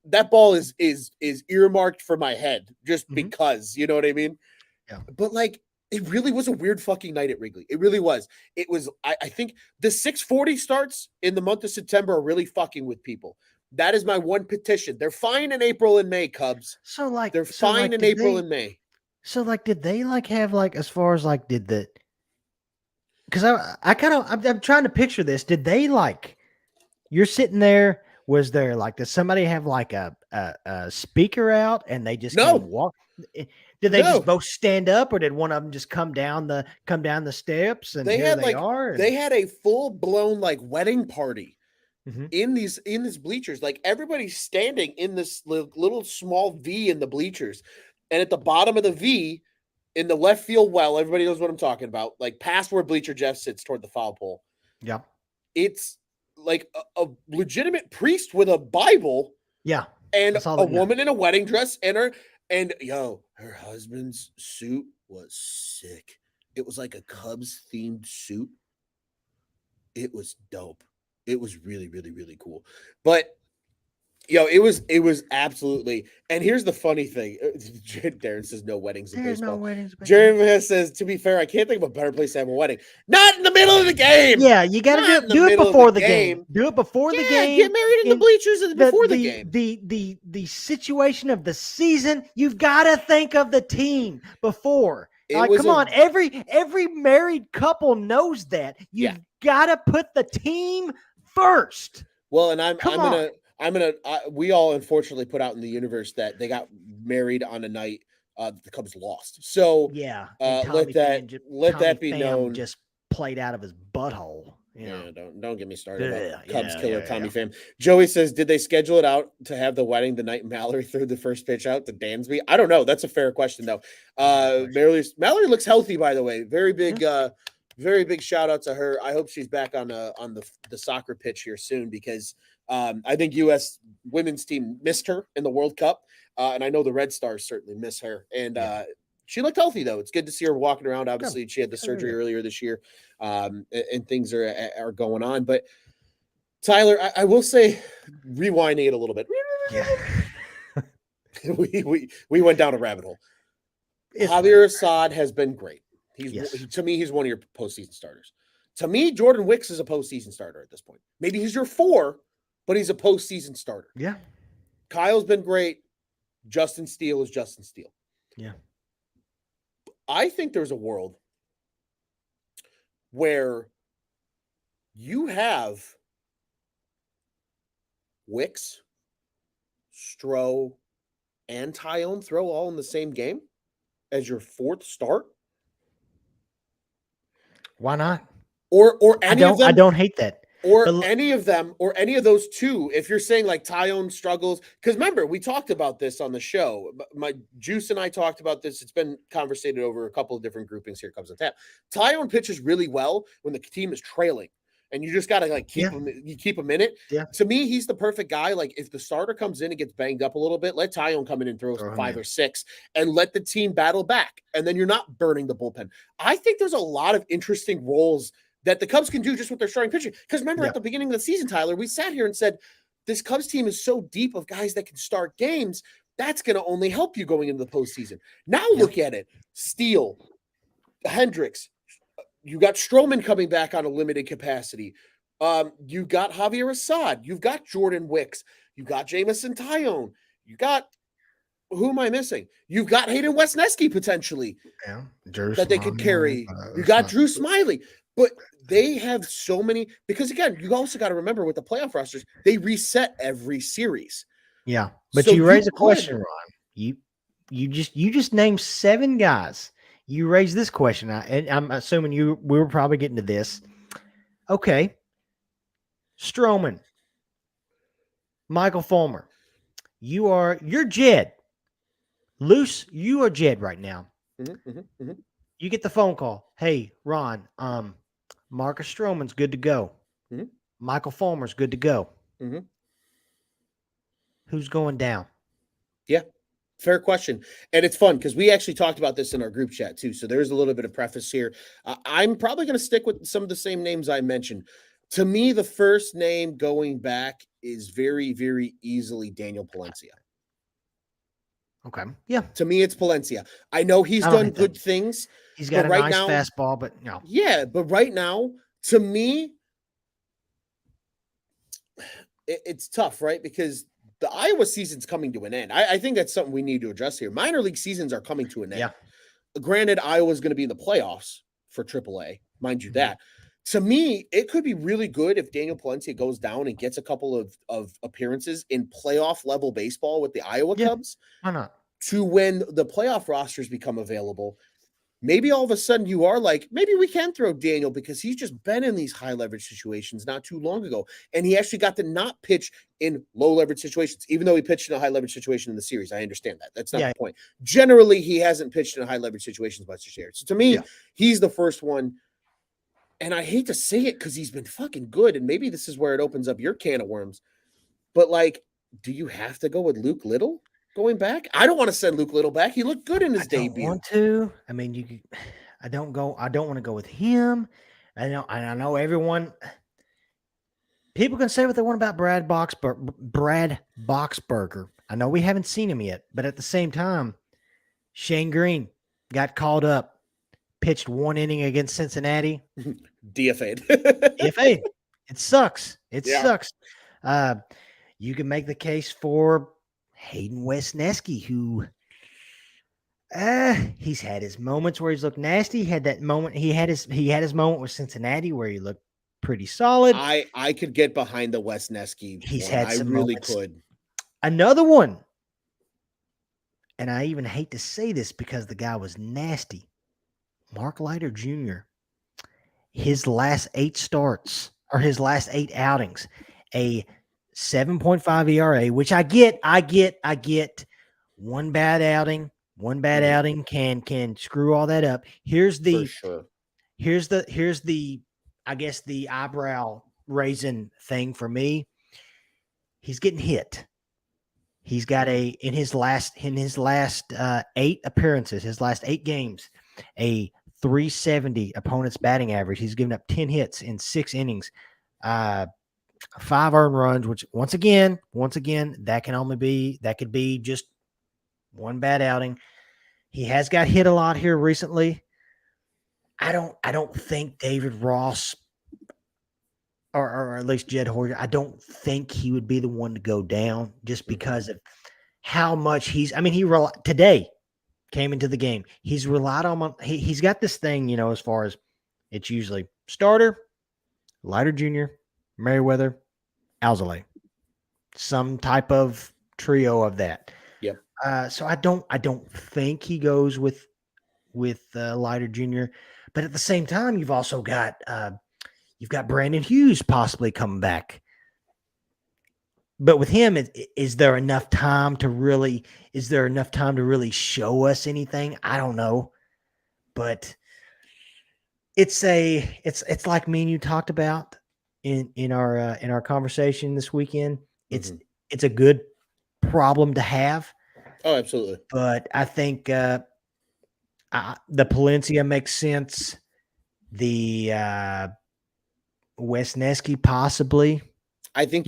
that ball is earmarked for my head just because, you know what I mean? Yeah. But like, it really was a weird fucking night at Wrigley. It really was. It was. I think the 640 starts in the month of September are really fucking with people. That is my one petition. They're fine in April and May, Cubs. So like They're fine in April and May. So like did they like have like as far as like did the because I kind of I'm trying to picture this. Did they like you're sitting there? Was there like does somebody have like a speaker out and they just came No, walk? Did they just no. both stand up or did one of them just come down the steps and They here had they like are? they had a full blown like wedding party Mhm. in these bleachers. Like everybody's standing in this little small V in the bleachers, and at the bottom of the V in the left field well, everybody knows what I'm talking about. Like past where bleacher Jeff sits toward the foul pole. Yeah. It's like a legitimate priest with a Bible Yeah. and That's all a that matters. woman in a wedding dress and her husband's suit was sick. It was like a Cubs themed suit. It was dope. It was really, really, really cool. But it was absolutely. And here's the funny thing: Darren says no weddings in There's no baseball. weddings. Jeremy says, to be fair, I can't think of a better place to have a wedding. Not in the middle of the game. Yeah, you got to Not in the do it middle of the before the game. game. Do it before the Yeah, game. get married in the In bleachers before the game. the situation of the season, you've got to think of the team before. It Like, was come on, every married couple knows that. Yeah. You've got to put the team first. Well, and I'm Come gonna on. we all unfortunately put out in the universe that they got married on a night the Cubs lost. So Yeah, and let that be known. just played out of his butthole. You know. Yeah, don't get me started about Cubs Yeah, killer yeah, Tommy yeah. Pham. Joey says, did they schedule it out to have the wedding the night Mallory threw the first pitch out to Dansby? I don't know. That's a fair question though. Mallory looks healthy, by the way. Very big shout out to her. I hope she's back on the soccer pitch here soon because I think U.S. women's team missed her in the World Cup, and I know the Red Stars certainly miss her. And she looked healthy though. It's good to see her walking around. Obviously, she had the surgery earlier this year, and things are going on. But Tyler, I will say, rewinding it a little bit. Yeah. we went down a rabbit hole. Javier Assad has been great. To me, he's one of your postseason starters. To me, Jordan Wicks is a postseason starter at this point. Maybe he's your 4, but he's a postseason starter. Yeah. Kyle's been great. Justin Steele is Justin Steele. Yeah. I think there's a world where you have Wicks, Stroh, and Tyone throw all in the same game as your 4th start. Why not? Or any of them. I don't hate that. Any of them, or any of those two, if you're saying like Tyone struggles, because remember, we talked about this on the show. My Juice and I talked about this. It's been conversated over a couple of different groupings here. Comes on tap. Tyone pitches really well when the team is trailing, and you just got to like keep him. You keep him in it. Yeah. To me, he's the perfect guy. Like if the starter comes in and gets banged up a little bit, let Tyone come in and throw 5 or 6, and let the team battle back, and then you're not burning the bullpen. I think there's a lot of interesting roles that the Cubs can do just with their starting pitching. Because remember, at the beginning of the season, Tyler, we sat here and said, this Cubs team is so deep of guys that can start games, that's going to only help you going into the postseason. Now look at it. Steele, Hendricks, you got Stroman coming back on a limited capacity. You got Javier Assad. You've got Jordan Wicks. You got Jamison Tyone. You got Who am I missing? You've got Hayden Wesneski potentially Yeah, Drew that they could Smiley, carry. You got Drew Smiley, but they have so many because again, you also got to remember with the playoff rosters, they reset every series. Yeah, but So you you raise a could question, Ron. You just named 7 guys. You raised this question, and I'm assuming we were probably getting to this. Okay, Stroman, Michael Fulmer, you're Jed. Loose, you are Jed right now. You get the phone call. Hey, Ron, Marcus Stroman's good to go. Michael Fulmer's good to go. Who's going down? Yeah, fair question. And it's fun because we actually talked about this in our group chat too. So there's a little bit of preface here. I'm probably going to stick with some of the same names I mentioned. To me, the first name going back is very, very easily Daniel Palencia. Okay. Yeah. To me, it's Palencia. I know he's done good things. He's got a right nice now, fastball, but no. Yeah, but right now, to me, it's tough, right? Because the Iowa season's coming to an end. I think that's something we need to address here. Minor league seasons are coming to an end. Yeah. Granted, Iowa's going to be in the playoffs for AAA, mind you that. To me, it could be really good if Daniel Palencia goes down and gets a couple of appearances in playoff level baseball with the Iowa Cubs. Why not? To when the playoff rosters become available, maybe all of a sudden you are like, maybe we can throw Daniel because he's just been in these high leverage situations not too long ago. And he actually got to not pitch in low leverage situations, even though he pitched in a high leverage situation in the series. I understand that. That's not the point. Generally, he hasn't pitched in high leverage situations much this year. So to me, he's the first one. And I hate to say it because he's been fucking good. And maybe this is where it opens up your can of worms. But like, do you have to go with Luke Little going back? I don't want to send Luke Little back. He looked good in his debut. I want to. I mean, I don't want to go with him. I know everyone. People can say what they want about Brad Boxberger. I know we haven't seen him yet, but at the same time, Shane Green got called up, pitched 1 inning against Cincinnati. DFA'd. DFA'd. It sucks. It sucks. You can make the case for Hayden Wesneski, who he's had his moments where he's looked nasty. He had that moment. He had his moment with Cincinnati where he looked pretty solid. I could get behind the Wesneski. He's had some moments. Could. Another one, and I even hate to say this because the guy was nasty. Mark Leiter Jr. His last 8 starts or his last 8 outings, a 7.5 ERA, which I get. One bad outing can screw all that up. Here's the I guess the eyebrow raising thing for me. He's getting hit. He's got in his last 8 appearances, his last 8 games, a 370 opponent's batting average. He's given up 10 hits in 6 innings, 5 earned runs, which once again, that could be just one bad outing. He has got hit a lot here recently. I don't think David Ross or at least Jed Hoyer, I don't think he would be the one to go down just because of how much he today came into the game. He's relied on he's got this thing, as far as it's usually starter, Leiter Jr., Merriweather, Alzolay. Some type of trio of that. Yep. So I don't think he goes with Leiter Jr., but at the same time, you've also got Brandon Hughes possibly coming back. But with him, is there enough time to really show us anything? I don't know. But it's like me and you talked about in our conversation this weekend. It's a good problem to have. Oh, absolutely. But I think the Palencia makes sense. The Wesneski possibly. I think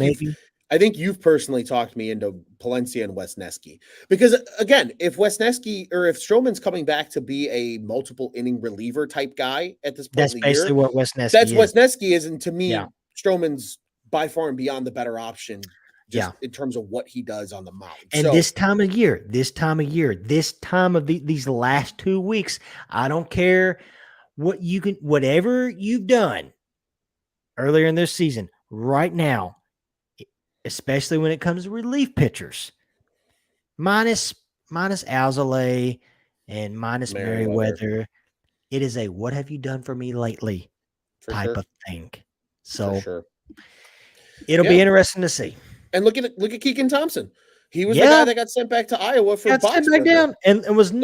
you've personally talked me into Palencia and Wesneski because again, if Wesneski or if Stroman's coming back to be a multiple inning reliever type guy at this point, that's basically what Wesneski. Wesneski is, and to me, Stroman's by far and beyond the better option. Yeah. just in terms of what he does on the mound. And So this time of year, this time of these last 2 weeks, I don't care whatever you've done earlier in this season, right now, especially when it comes to relief pitchers, minus Alzolay and minus Merriweather, Merriweather, it is a "what have you done for me lately" for type sure. of thing. For So sure. it'll be Yeah. interesting to see. And look at Keegan Thompson. He was the guy Yeah, that got sent back to Iowa for got sent box back breaker. down and was So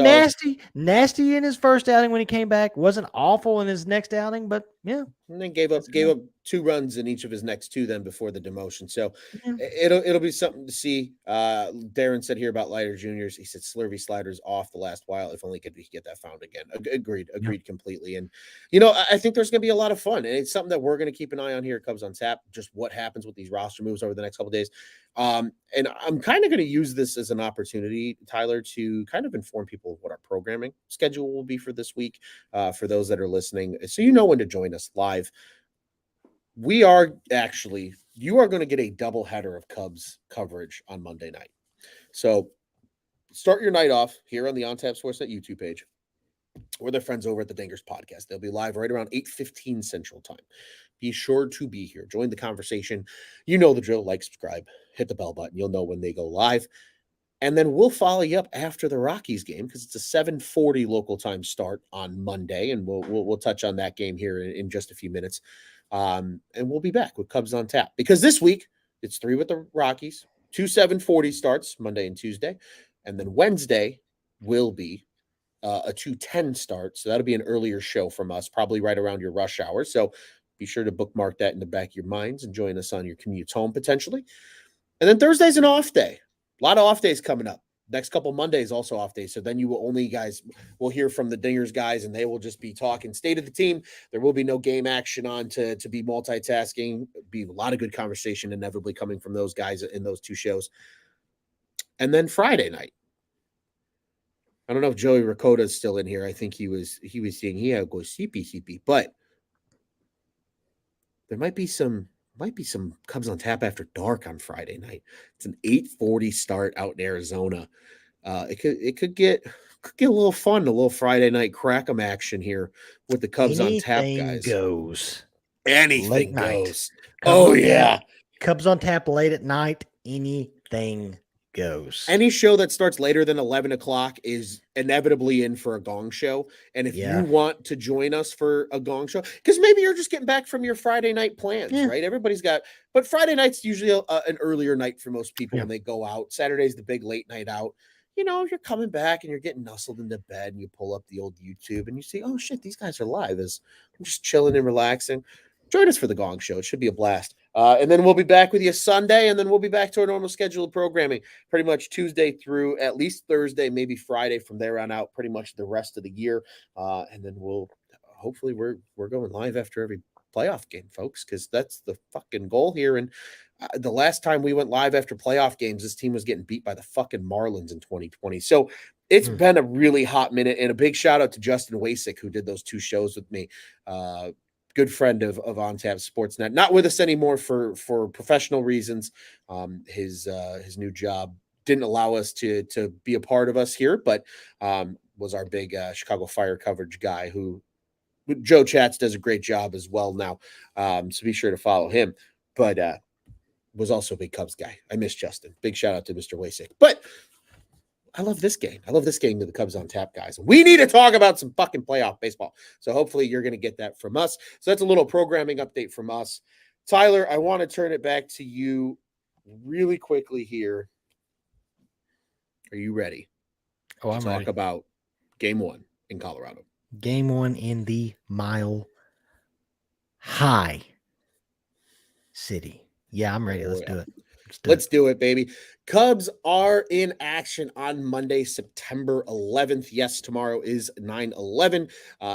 nasty in his first outing when he came back. Wasn't awful in his next outing, but yeah, and then gave that's up good. 2 runs in each of his next 2 then before the demotion. So Yeah. it'll be something to see. Darren said here about Leiter Juniors. He said Slurvy sliders off the last while. If only we could get that found again. Yeah. Agreed completely. And I think there's going to be a lot of fun, and it's something that we're going to keep an eye on here at Cubs on Tap. Just what happens with these roster moves over the next couple of days. And I'm kind of going to use this as an opportunity, Tyler, to kind of inform people of what our programming schedule will be for this week. For those that are listening, so you know when to join us live. You are going to get a double header of Cubs coverage on Monday night. So start your night off here on the On Tap Sportsnet YouTube page or their friends over at the Dingers podcast. They'll be live right around 8:15 Central Time. Be sure to be here. Join the conversation. You know the drill. Like, subscribe, hit the bell button. You'll know when they go live. And then we'll follow you up after the Rockies game because it's a 7:40 local time start on Monday, and we'll touch on that game here in just a few minutes. And we'll be back with Cubs on Tap because this week it's 3 with the Rockies, 2 7:40 starts Monday and Tuesday, and then Wednesday will be a 2:10 start. So that'll be an earlier show from us, probably right around your rush hour. So be sure to bookmark that in the back of your minds and join us on your commutes home potentially. And then Thursday's an off day. A lot of off days coming up. Next couple Mondays also off days. So then you will will hear from the Dingers guys, and they will just be talking state of the team. There will be no game action on to be multitasking. Be a lot of good conversation inevitably coming from those guys in those 2 shows. And then Friday night. I don't know if Joey Ricotta is still in here. I think he was saying he had go CP, but there might be some Cubs on Tap after dark on Friday night. It's an 8:40 start out in Arizona. It could get a little fun, a little Friday night crack 'em action here with the Cubs on Tap Anything guys. goes. Anything Late night. goes. Cubs Oh on yeah. Tap. Cubs on Tap late at night. Anything goes. Any show that starts later than 11 o'clock is inevitably in for a gong show. And if you want to join us for a gong show, because maybe you're just getting back from your Friday night plans, right? Everybody's but Friday night's usually an earlier night for most people when they go out. Saturday's the big late night out. You're coming back and you're getting nestled into bed and you pull up the old YouTube and you see, oh shit, these guys are live. I'm just chilling and relaxing. Join us for the Gong Show. It should be a blast. And then we'll be back with you Sunday, and then we'll be back to our normal schedule of programming pretty much Tuesday through at least Thursday, maybe Friday from there on out, pretty much the rest of the year. And then hopefully we're going live after every playoff game, folks, because that's the fucking goal here. And the last time we went live after playoff games, this team was getting beat by the fucking Marlins in 2020. So it's been a really hot minute, and a big shout out to Justin Wasick, who did those 2 shows with me. Good friend of On Tap Sportsnet, not with us anymore for professional reasons. His new job didn't allow us to be a part of us here, but was our big Chicago Fire coverage guy who Joe Chats does a great job as well now. So be sure to follow him. But was also a big Cubs guy. I miss Justin. Big shout out to Mr. Wasick. But I love this game. I love this game to the Cubs on Tap guys. We need to talk about some fucking playoff baseball. So hopefully you're going to get that from us. So that's a little programming update from us. Tyler, I want to turn it back to you really quickly here. Are you ready? Oh, I'm ready. Talk about game 1 in Colorado. Game 1 in the Mile High City. Yeah, I'm ready. Let's do it. Let's do it, baby. Cubs are in action on Monday, September 11th. Yes, tomorrow is 9/11.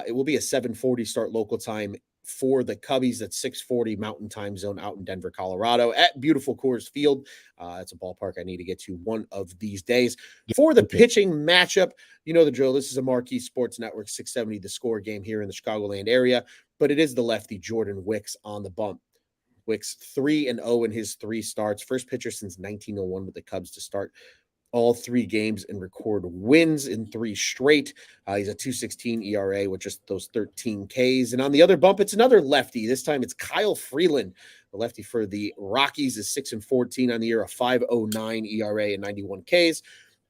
It will be a 7:40 start local time for the Cubbies at 6:40 Mountain Time Zone out in Denver, Colorado at beautiful Coors Field. It's a ballpark I need to get to one of these days. For the pitching matchup, you know the drill. This is a Marquee Sports Network 670 The Score game here in the Chicagoland area, but it is the lefty Jordan Wicks on the bump. Wicks 3-0 in his 3 starts. First pitcher since 1901 with the Cubs to start all 3 games and record wins in 3 straight. He's a 2.16 ERA with just those 13 Ks. And on the other bump, it's another lefty. This time it's Kyle Freeland. The lefty for the Rockies is 6-14 on the year, a 5.09 ERA and 91 Ks.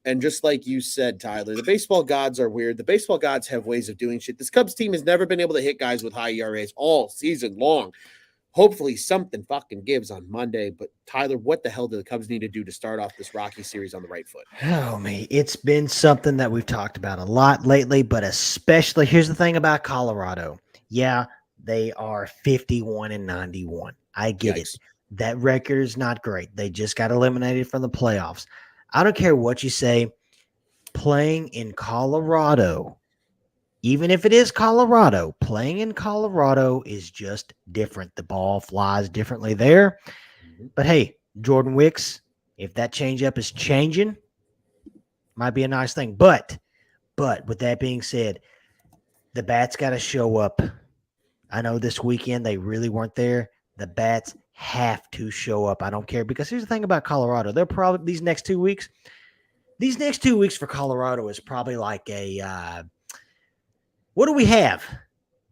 And just like you said, Tyler, the baseball gods are weird. The baseball gods have ways of doing shit. This Cubs team has never been able to hit guys with high ERAs all season long. Hopefully something fucking gives on Monday. But Tyler, what the hell do the Cubs need to do to start off this Rocky series on the right foot? Oh, me. It's been something that we've talked about a lot lately, but especially here's the thing about Colorado. Yeah, they are 51-91. I get Yikes. it. That record is not great. They just got eliminated from the playoffs. I don't care what you say. Playing in Colorado, even if it is Colorado, playing in Colorado is just different. The ball flies differently there. But hey, Jordan Wicks, if that changeup is changing, might be a nice thing. But with that being said, the bats got to show up. I know this weekend they really weren't there. The bats have to show up. I don't care, because here's the thing about Colorado. They're probably these next 2 weeks for Colorado is probably like a what do we have?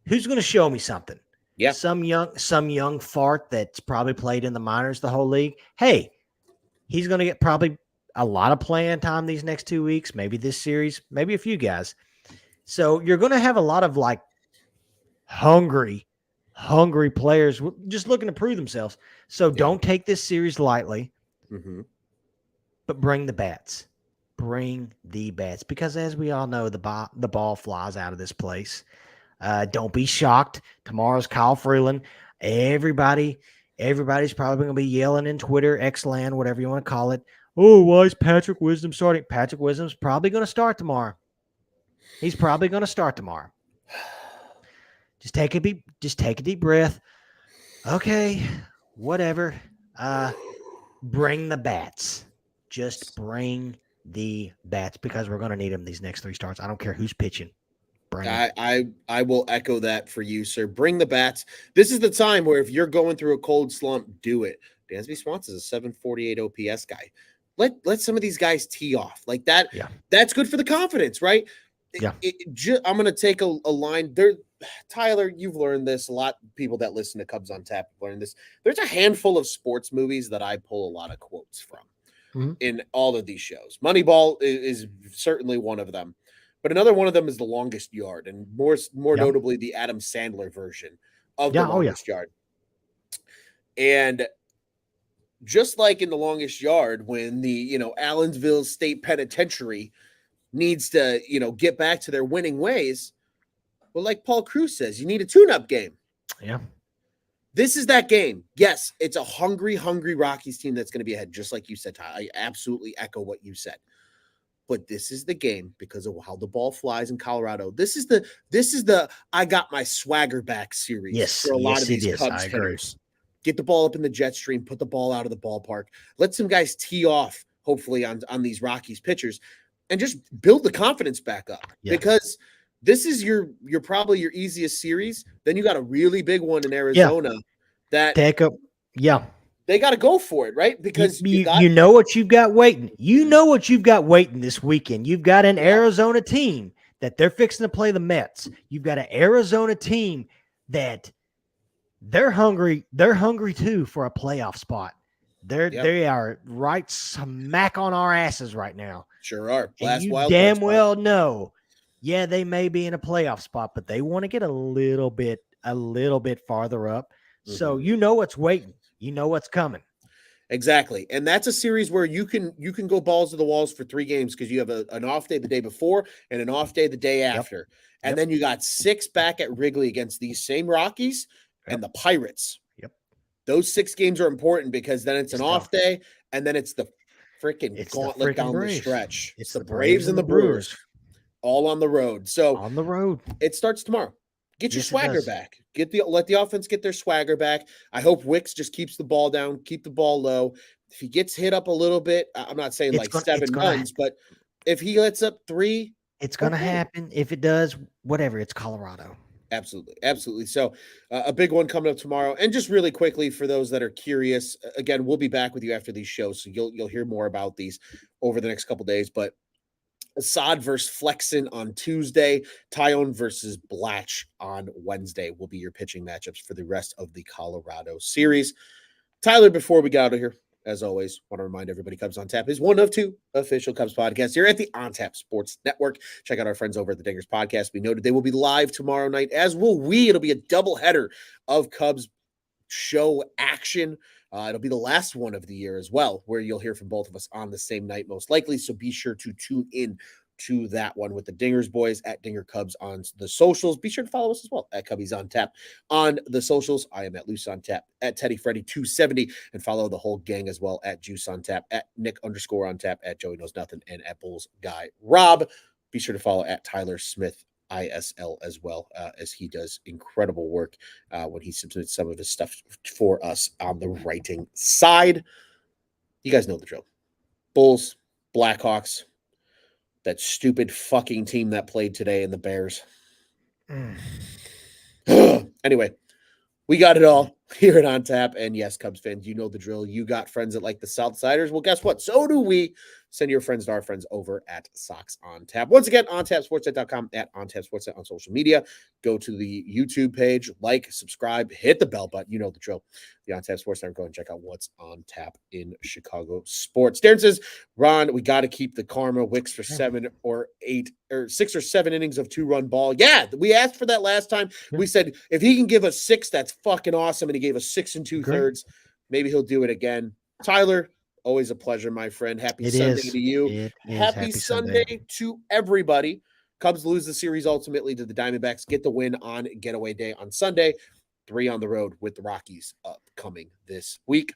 Who's going to show me something? Yeah. Some young fart that's probably played in the minors the whole league. Hey, he's going to get probably a lot of playing time these next 2 weeks, maybe this series, maybe a few guys. So you're going to have a lot of like hungry players just looking to prove themselves. So don't take this series lightly, but bring the bats. Bring the bats, because as we all know, the ball flies out of this place. Don't be shocked. Tomorrow's Kyle Freeland. Everybody's probably going to be yelling in Twitter, Xland, whatever you want to call it. Oh, why is Patrick Wisdom starting? Patrick Wisdom's probably going to start tomorrow. He's probably going to start tomorrow. Just take a deep breath. Okay, whatever. Bring the bats. Just bring the bats, because we're going to need them these next 3 starts. I don't care who's pitching. I will echo that for you, sir. Bring the bats. This is the time where if you're going through a cold slump, do it. Dansby Swanson is a 748 OPS guy. Let some of these guys tee off like that. Yeah. That's good for the confidence, right? Yeah. I'm going to take a line there. Tyler, you've learned this. A lot of people that listen to Cubs on Tap have learned this. There's a handful of sports movies that I pull a lot of quotes from in all of these shows. Moneyball is certainly one of them. But another one of them is The Longest Yard, and more notably the Adam Sandler version of The Longest Yard. And just like in The Longest Yard, when the Allensville State Penitentiary needs to get back to their winning ways, well, like Paul Cruz says, you need a tune-up game. Yeah. This is that game. Yes, it's a hungry Rockies team that's going to be ahead, just like you said, Ty. I absolutely echo what you said. But this is the game because of how the ball flies in Colorado. This is the I got my swagger back series for a lot of these Cubs hitters. Get the ball up in the jet stream, put the ball out of the ballpark. Let some guys tee off, hopefully, on these Rockies pitchers, and just build the confidence back up. Yeah. Because this is your probably your easiest series. Then you got a really big one in Arizona that they got to go for it, right? Because you know what you've got waiting. You know what you've got waiting this weekend. You've got an Arizona team that they're fixing to play the Mets. You've got an Arizona team that they're hungry. They're hungry too for a playoff spot. They are right smack on our asses right now. Sure are. And you damn well know. Yeah, they may be in a playoff spot, but they want to get a little bit farther up. So you know what's waiting. You know what's coming. Exactly. And that's a series where you can go balls to the walls for 3 games because you have an off day the day before and an off day the day after. And then you got 6 back at Wrigley against these same Rockies and the Pirates. Yep. Those 6 games are important because then it's an off day and then it's the freaking gauntlet down the stretch. It's the Braves and the Brewers all on the road. So on the road. It starts tomorrow. Get your swagger back. Let the offense get their swagger back. I hope Wicks just keeps the ball down, keep the ball low. If he gets hit up a little bit, I'm not saying 7 runs, but if he lets up 3, it's going to happen. If it does, whatever. It's Colorado. Absolutely. Absolutely. So a big one coming up tomorrow. And just really quickly for those that are curious, again, we'll be back with you after these shows. So you'll hear more about these over the next couple days. But Assad versus Flexen on Tuesday, Tyone versus Blatch on Wednesday will be your pitching matchups for the rest of the Colorado series. Tyler, before we get out of here, as always, want to remind everybody Cubs on Tap is one of two official Cubs podcasts here at the On Tap Sports Network. Check out our friends over at the Dingers Podcast. We noted they will be live tomorrow night, as will we. It'll be a doubleheader of Cubs show action. It'll be the last one of the year as well, where you'll hear from both of us on the same night, most likely. So be sure to tune in to that one with the Dingers boys at Dinger Cubs on the socials. Be sure to follow us as well at Cubbies on Tap on the socials. I am at Loose on Tap at Teddy Freddy 270 and follow the whole gang as well at Juice on Tap at Nick _ on Tap at Joey Knows Nothing and at Bulls Guy Rob. Be sure to follow at Tyler Smith ISL as well, as he does incredible work when he submits some of his stuff for us on the writing side. You guys know the drill. Bulls, Blackhawks, that stupid fucking team that played today, and the Bears. Anyway, we got it all here at On Tap. And yes, Cubs fans, you know the drill. You got friends that like the Southsiders. Well, guess what? So do we. Send your friends to our friends over at Sox on Tap. Once again, ontapsportsnet.com, at ontapsportsnet on social media. Go to the YouTube page, like, subscribe, hit the bell button. You know the drill. The On Tap Sports Network. Go and check out what's on tap in Chicago sports. Darren says, Ron, we got to keep the karma. Wicks for 6 or 7 innings of 2-run ball. Yeah, we asked for that last time. Yeah. We said, if he can give us 6, that's fucking awesome. And he gave us 6 2/3. Maybe he'll do it again. Tyler, always a pleasure, my friend. Happy Sunday to you. Happy Sunday to everybody. Cubs lose the series ultimately to the Diamondbacks. Get the win on getaway day on Sunday. 3 on the road with the Rockies upcoming this week.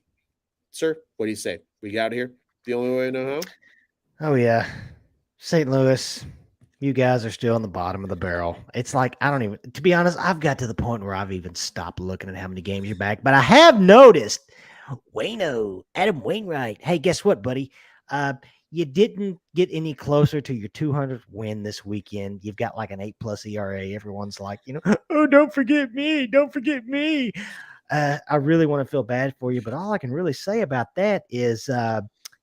Sir, what do you say? We got out of here the only way I know how? Oh, yeah. St. Louis, you guys are still in the bottom of the barrel. It's like, I don't even, to be honest, I've got to the point where I've even stopped looking at how many games you're back. But I have noticed Adam Wainwright. Hey, guess what, buddy? You didn't get any closer to your 200th win this weekend. You've got like an 8+ ERA. Everyone's like, oh, don't forget me. Don't forget me. I really want to feel bad for you, but all I can really say about that is,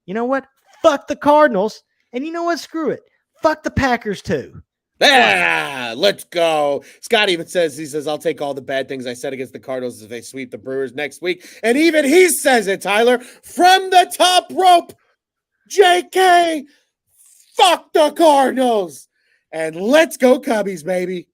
you know what? Fuck the Cardinals. And you know what? Screw it. Fuck the Packers too. Yeah, let's go. Scott even says, I'll take all the bad things I said against the Cardinals if they sweep the Brewers next week. And even he says it, Tyler, from the top rope. JK, fuck the Cardinals. And let's go Cubbies, baby.